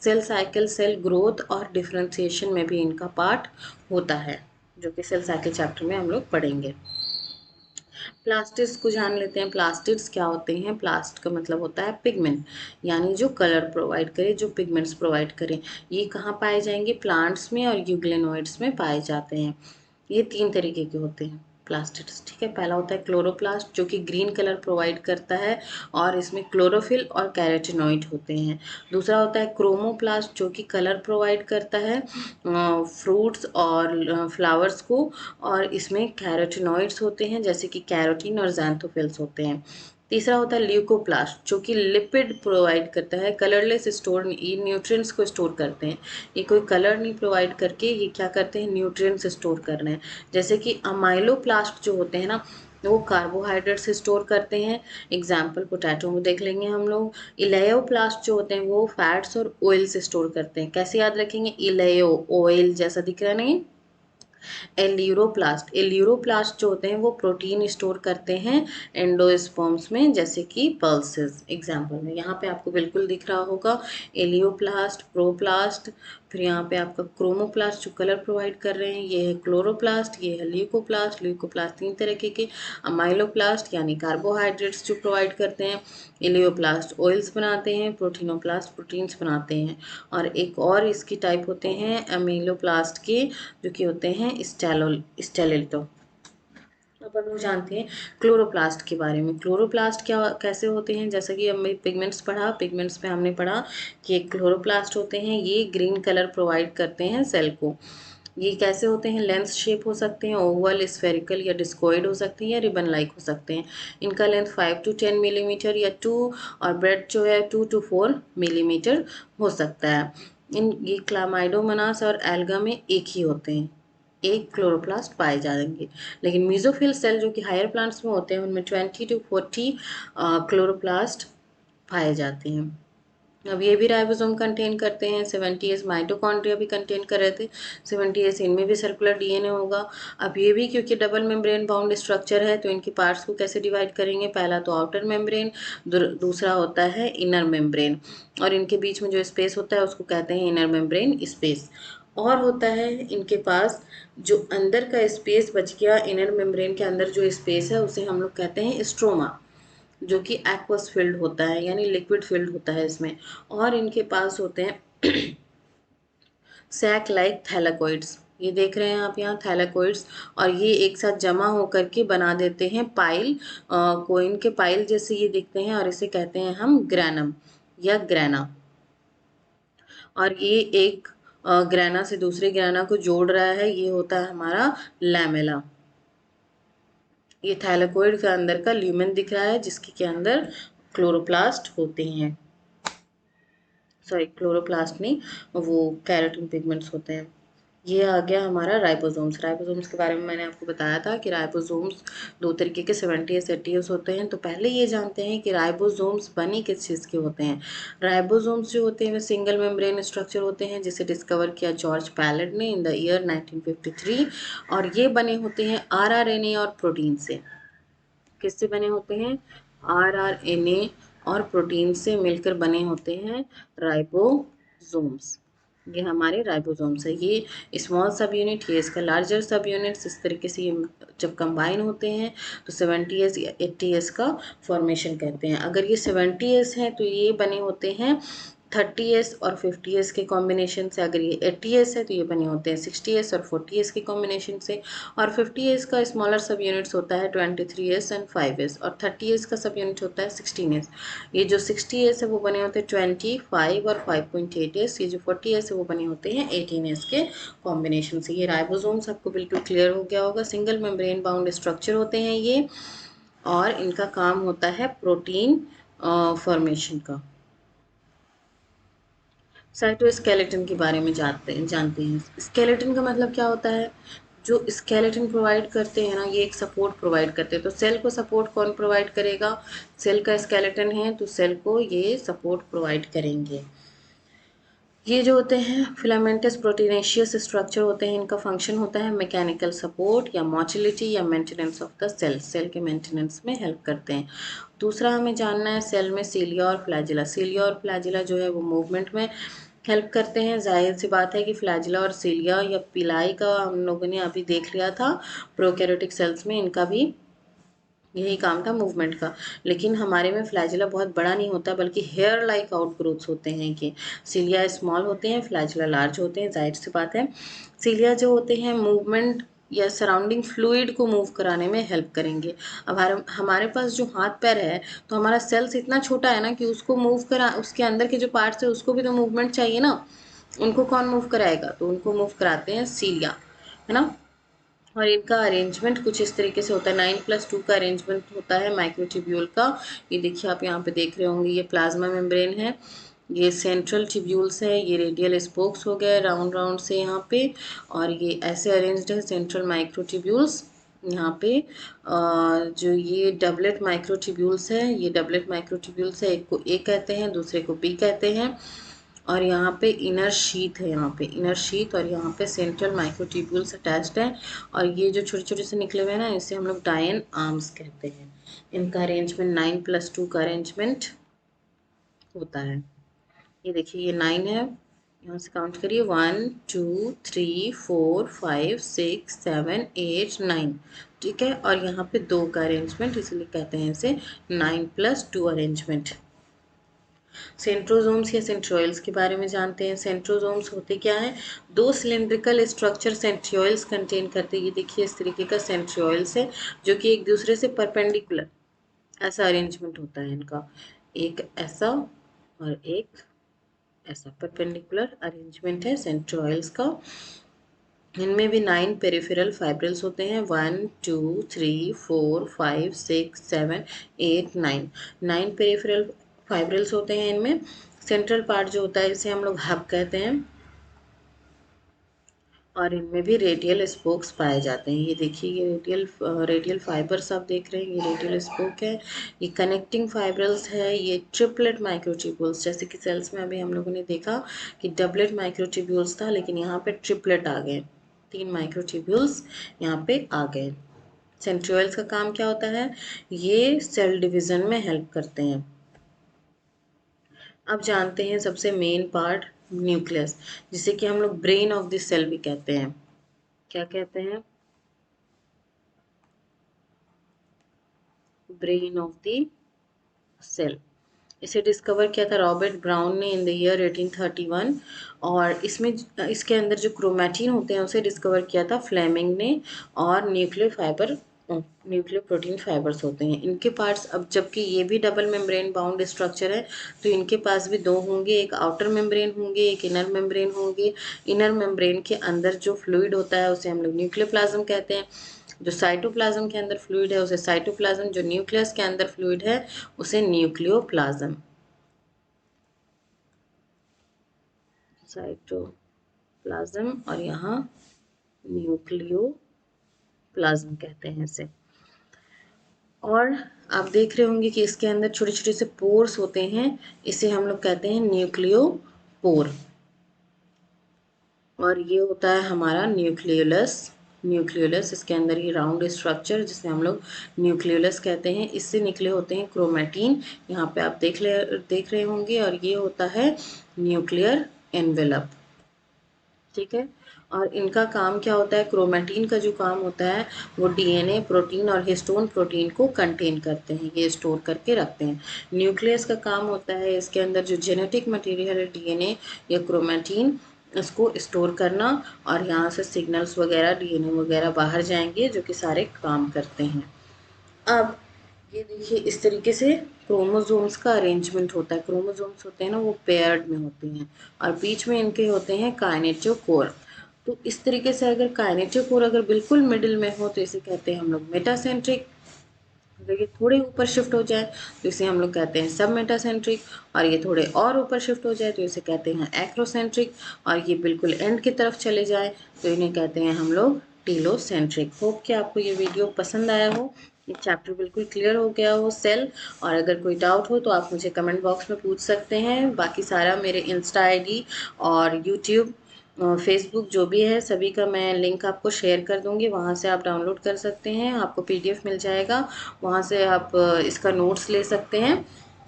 सेल साइकिल, सेल ग्रोथ और डिफरेंशिएशन में भी इनका पार्ट होता है, जो कि सेल साइकिल चैप्टर में हम लोग पढ़ेंगे। प्लास्टिड्स को जान लेते हैं। प्लास्टिड्स क्या होते हैं? प्लास्ट का मतलब होता है पिगमेंट, यानी जो कलर प्रोवाइड करे, जो पिगमेंट्स प्रोवाइड करे। ये कहाँ पाए जाएंगे? प्लांट्स में और यूग्लेनोइड्स में पाए जाते हैं। ये 3 तरीके के होते हैं प्लास्टिड्स। ठीक है, पहला होता है क्लोरोप्लास्ट, जो कि ग्रीन कलर प्रोवाइड करता है और इसमें क्लोरोफिल और कैरोटिनॉइड होते हैं। दूसरा होता है क्रोमोप्लास्ट, जो कि कलर प्रोवाइड करता है फ्रूट्स और फ्लावर्स को, और इसमें कैरोटिनॉइड्स होते हैं, जैसे कि कैरोटीन और ज़ैंथोफिल्स होते हैं। तीसरा होता है ल्यूकोप्लास्ट, जो कि लिपिड प्रोवाइड करता है, कलरलेस स्टोर, ये न्यूट्रिएंट्स को स्टोर करते हैं। ये कोई कलर नहीं प्रोवाइड करके ये क्या करते हैं? न्यूट्रिएंट्स स्टोर कर रहे हैं। जैसे कि अमाइलोप्लास्ट जो होते हैं ना, वो कार्बोहाइड्रेट से स्टोर करते हैं। एग्जाम्पल पोटैटो में देख लेंगे हम लोग। इलेयोप्लास्ट जो होते हैं वो फैट्स और ऑयल से स्टोर करते हैं। कैसे याद रखेंगे? इलेयो, ऑयल जैसा दिख रहा है नहीं, एल्यूरोप्लास्ट जो होते हैं वो प्रोटीन स्टोर करते हैं एंडोस्पर्म्स में, जैसे कि पल्सेस एग्जाम्पल में यहाँ पे आपको बिल्कुल दिख रहा होगा एलियोप्लास्ट, प्रोप्लास्ट, फिर यहाँ पे आपका क्रोमोप्लास्ट जो कलर प्रोवाइड कर रहे हैं, ये है क्लोरोप्लास्ट, ये है ल्यूकोप्लास्ट। ल्यूकोप्लास्ट 3 तरह के अमाइलोप्लास्ट यानी कार्बोहाइड्रेट्स जो प्रोवाइड करते हैं, एलियोप्लास्ट ऑयल्स बनाते हैं, प्रोटीनोप्लास्ट प्रोटीन्स बनाते हैं, और एक और इसकी टाइप होते हैं अमीलोप्लास्ट के जो कि होते हैं स्टेलेटो। अब हम लोग जानते हैं क्लोरोप्लास्ट के बारे में। क्लोरोप्लास्ट क्या कैसे होते हैं, जैसा कि हमने पिगमेंट्स पढ़ा, पिगमेंट्स पे हमने पढ़ा कि एक क्लोरोप्लास्ट होते हैं, ये ग्रीन कलर प्रोवाइड करते हैं सेल को। ये कैसे होते हैं, लेंस शेप हो सकते हैं, ओवल, स्फेरिकल या डिस्कोइड हो सकते हैं, या रिबन लाइक हो सकते हैं। इनका लेंथ 5 to 10 मिलीमीटर या 2 और ब्रेड जो है 2 to 4 मिलीमीटर हो सकता है। ये क्लामाइडोमोनास और एल्गा में एक ही होते हैं, एक क्लोरोप्लास्ट पाए जाएंगे। लेकिन मीजोफिल सेल जो कि हायर प्लांट्स में होते हैं उनमें 20 to 40 क्लोरोप्लास्ट पाए जाते हैं। अब ये भी राइबोसोम कंटेन करते हैं। 70S माइटोकॉन्ड्रिया भी कंटेन कर रहे थे, 70S इनमें भी सर्कुलर डीएनए होगा। अब ये भी क्योंकि डबल मेम्ब्रेन बाउंड स्ट्रक्चर है तो इनके पार्ट्स को कैसे डिवाइड करेंगे, पहला तो आउटर मेम्ब्रेन, दूसरा होता है इनर मेम्ब्रेन, और इनके बीच में जो स्पेस होता है उसको कहते हैं इनर मेम्ब्रेन स्पेस। और होता है इनके पास जो अंदर का स्पेस बच गया, इनर मेम्ब्रेन के अंदर जो स्पेस है उसे हम लोग कहते हैं स्ट्रोमा, जो कि एक्वस फील्ड होता है यानी लिक्विड फील्ड होता है इसमें। और इनके पास होते हैं सैक लाइक थैलाकोइड्स, ये देख रहे हैं आप यहाँ थैलाकोइड्स, और ये एक साथ जमा होकर के बना देते हैं पाइल, कोइन के पाइल जैसे ये दिखते हैं, और इसे कहते हैं हम ग्रैनम या ग्रैना। और ये एक ग्रैना से दूसरे ग्रैना को जोड़ रहा है, ये होता है हमारा लैमेला। ये थैलाकोइड के अंदर का ल्यूमेन दिख रहा है जिसके के अंदर क्लोरोप्लास्ट होते हैं, सॉरी क्लोरोप्लास्ट नहीं, वो कैरोटीन पिगमेंट्स होते हैं। ये आ गया हमारा राइबोसोम्स। राइबोसोम्स के बारे में मैंने आपको बताया था कि राइबोसोम्स दो तरीके के 70S 80S होते हैं। तो पहले ये जानते हैं कि राइबोसोम्स बनी किस चीज़ के होते हैं। राइबोसोम्स जो होते हैं वे सिंगल मेम्ब्रेन स्ट्रक्चर होते हैं जिसे डिस्कवर किया जॉर्ज पैलेट ने इन द ईयर 1953, और ये बने होते हैं RRNA और प्रोटीन से। किससे बने होते हैं, RRNA और प्रोटीन से मिलकर बने होते हैं राइबोसोम्स। ये हमारे राइबोसोम्स है। ये स्मॉल सब यूनिट, ये इसका लार्जर सब यूनिट्स, इस तरीके से ये जब कंबाइन होते हैं तो 70S या 80S का फॉर्मेशन कहते हैं। अगर ये 70S हैं तो ये बने होते हैं 30S और 50S के कॉम्बिनेशन से। अगर ये 80S है तो ये बने होते हैं 60S और 40S के कॉम्बिनेशन से। और 50S का स्मॉलर सब यूनिट्स होता है 23S एंड 5S, और 30S का सब यूनिट होता है 16S। ये जो 60S है वो बने होते हैं 25 और 5.8S। ये जो 40S है वो बने होते हैं 18S के कॉम्बिनेशन से। ये राइबोसोम्स आपको बिल्कुल क्लियर हो गया होगा। सिंगल मेम्ब्रेन बाउंड स्ट्रक्चर होते हैं ये, और इनका काम होता है प्रोटीन फॉर्मेशन का। साइटोस्केलेटन के बारे में जानते हैं। स्केलेटन का मतलब क्या होता है, जो स्केलेटन प्रोवाइड करते हैं ना, ये एक सपोर्ट प्रोवाइड करते हैं। तो सेल को सपोर्ट कौन प्रोवाइड करेगा, सेल का स्केलेटन है तो सेल को ये सपोर्ट प्रोवाइड करेंगे। ये जो होते हैं फिलामेंटस प्रोटीनेशियस स्ट्रक्चर होते हैं, इनका फंक्शन होता है मैकेनिकल सपोर्ट या मोटिलिटी या maintenance of the cell, cell के मेंटेनेंस में हेल्प करते हैं। दूसरा हमें जानना है सेल में सीलिया और फ्लैजिला। सीलिया और फ्लैजिला जो है वो मूवमेंट में हेल्प करते हैं। जाहिर सी बात है कि फ्लैजिला और सीलिया या पिलाई का हम लोगों ने अभी देख लिया था प्रोकैरियोटिक सेल्स में, इनका भी यही काम था मूवमेंट का। लेकिन हमारे में फ्लैजिला बहुत बड़ा नहीं होता बल्कि हेयर लाइक आउटग्रोथ्स होते हैं। कि सीलिया स्मॉल होते हैं, फ्लैजिला लार्ज होते हैं, जाहिर सी बात है। सीलिया जो होते हैं मूवमेंट या सराउंडिंग फ्लूइड को मूव कराने में हेल्प करेंगे। अब हमारे पास जो हाथ पैर है तो हमारा सेल्स इतना छोटा है ना कि उसको मूव करा, उसके अंदर के जो पार्ट्स है उसको भी तो मूवमेंट चाहिए ना, उनको कौन मूव कराएगा, तो उनको मूव कराते हैं सीलिया, है ना। और इनका अरेंजमेंट कुछ इस तरीके से होता है। 9+2 का अरेंजमेंट होता है माइक्रोट्यूब्यूल का। ये देखिए आप यहाँ पे देख रहे होंगे, ये प्लाज्मा मेम्ब्रेन है, ये सेंट्रल ट्यूब्यूल्स है, ये रेडियल स्पोक्स हो गए राउंड राउंड से यहाँ पे, और ये ऐसे अरेंज्ड है सेंट्रल माइक्रोट्यूब्यूल्स यहाँ पे। जो ये डबलेट माइक्रोट्यूब्यूल्स है, ये डबलेट माइक्रोट्यूब्यूल्स है, एक को ए कहते हैं दूसरे को बी कहते हैं। और यहाँ पे इनर शीथ है, यहाँ पे इनर शीथ, और यहाँ पे सेंट्रल माइक्रोट्यूब्यूल्स अटैच्ड है। और ये जो छोटे छोटे से निकले हुए हैं ना, इसे हम लोग डायन आर्म्स कहते हैं। इनका अरेंजमेंट 9+2 का अरेंजमेंट होता है। ये देखिए ये 9 है, यहाँ से काउंट करिए 1 2 3 4 5 6 7 8 9, ठीक है। और यहाँ पे 2 का अरेंजमेंट, इसलिए कहते हैं इसे 9+2 अरेंजमेंट। सेंट्रोजोम्स या सेंट्रोइल्स के बारे में जानते हैं। सेंट्रोजोम्स होते क्या हैं? 2 सिलेंड्रिकल स्ट्रक्चर सेंट्रियोल्स कंटेन करते हैं। ये देखिए इस तरीके का सेंट्रियोल्स है जो कि एक दूसरे से परपेंडिकुलर, ऐसा अरेंजमेंट होता है इनका, एक ऐसा और एक ऐसा परपेंडिकुलर अरेंजमेंट है सेंट्रोइल्स का। इनमें भी 9 पेरिफेरल फाइब्रिल्स होते हैं, 1 2 3 4 5 6 7 8 9। 9 पेरिफेरल फाइब्रिल्स होते हैं इनमें। सेंट्रल पार्ट जो होता है इसे हम लोग हब कहते हैं, और इनमें भी रेडियल स्पोक्स पाए जाते हैं। ये देखिए ये रेडियल फाइबर्स आप देख रहे हैं, ये रेडियल स्पोक है। ये कनेक्टिंग फाइब्रिल्स है। ये ट्रिपलेट माइक्रोट्यूब्यूल्स, जैसे कि सेल्स में अभी हम लोगों ने देखा कि डबलेट माइक्रोट्यूब्यूल्स था, लेकिन यहाँ पे ट्रिपलेट आ गए, 3 माइक्रोट्यूब्यूल्स यहाँ पे आ गए। सेंट्रियोल्स का काम क्या होता है? ये सेल डिवीजन में हेल्प करते हैं। अब जानते हैं सबसे मेन पार्ट, न्यूक्लियस, जिसे कि हम लोग ब्रेन ऑफ द सेल भी कहते हैं। क्या कहते हैं? Brain of the cell. इसे डिस्कवर किया था रॉबर्ट ब्राउन ने इन द ईयर 1831, और इसमें इसके अंदर जो क्रोमैटिन होते हैं उसे डिस्कवर किया था फ्लेमिंग ने। और न्यूक्लियो प्रोटीन फाइबर्स होते हैं इनके पार्ट्स। अब जबकि ये भी डबल मेम्ब्रेन बाउंड स्ट्रक्चर है, तो इनके पास भी 2 होंगे, एक आउटर मेम्ब्रेन होंगे, एक इनर मेम्ब्रेन होंगे। इनर मेम्ब्रेन के अंदर जो फ्लूइड होता है उसे हम लोग न्यूक्लियोप्लाज्म कहते हैं। जो साइटोप्लाज्म के अंदर फ्लूइड है उसे साइटोप्लाज्म, जो न्यूक्लियस के अंदर फ्लूइड है उसे न्यूक्लियोप्लाज्म। साइटोप्लाज्म और यहाँ न्यूक्लियोप्लाज्म कहते हैं इसे। और आप देख रहे होंगे कि इसके अंदर छोटे छोटे से पोर्स होते हैं, इसे हम लोग कहते हैं न्यूक्लियोपोर। और ये होता है हमारा न्यूक्लियोलस। न्यूक्लियोलस, इसके अंदर ये राउंड स्ट्रक्चर जिसे हम लोग न्यूक्लियोलस कहते हैं, इससे निकले होते हैं क्रोमैटिन, यहाँ पे आप देख रहे होंगे। और ये होता है न्यूक्लियर एनवेलप, ठीक है। और इनका काम क्या होता है? क्रोमैटिन का जो काम होता है वो डीएनए प्रोटीन और हिस्टोन प्रोटीन को कंटेन करते हैं, ये स्टोर करके रखते हैं। न्यूक्लियस का काम होता है इसके अंदर जो जेनेटिक मटेरियल है डीएनए या क्रोमैटिन, इसको स्टोर करना, और यहाँ से सिग्नल्स वगैरह डीएनए वगैरह बाहर जाएंगे जो कि सारे काम करते हैं। अब ये देखिए इस तरीके से क्रोमोसोम्स का अरेंजमेंट होता है। क्रोमोसोम्स होते हैं ना वो पेयर्ड में होते हैं, और बीच में इनके होते हैं काइनेटोकोर। तो इस तरीके से अगर काइनेटोकोर अगर बिल्कुल मिडिल में हो तो इसे कहते हैं हम लोग मेटासेंट्रिक। अगर ये थोड़े ऊपर शिफ्ट हो जाए तो इसे हम लोग कहते हैं सब मेटासेंट्रिक, और ये थोड़े और ऊपर शिफ्ट हो जाए तो इसे कहते हैं एक्रोसेंट्रिक, और ये बिल्कुल एंड की तरफ चले जाए तो इन्हें कहते हैं हम लोग टीलोसेंट्रिक। होप कि आपको ये वीडियो पसंद आया हो, ये चैप्टर बिल्कुल क्लियर हो गया हो सेल। और अगर कोई डाउट हो तो आप मुझे कमेंट बॉक्स में पूछ सकते हैं। बाकी सारा मेरे इंस्टा आईडी और यूट्यूब फेसबुक जो भी है सभी का मैं लिंक आपको शेयर कर दूंगी, वहाँ से आप डाउनलोड कर सकते हैं, आपको पीडीएफ मिल जाएगा, वहाँ से आप इसका नोट्स ले सकते हैं।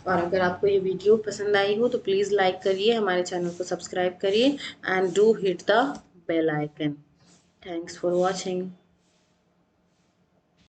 और अगर आपको ये वीडियो पसंद आई हो तो प्लीज़ लाइक करिए, हमारे चैनल को सब्सक्राइब करिए, and do hit the bell icon. Thanks for watching.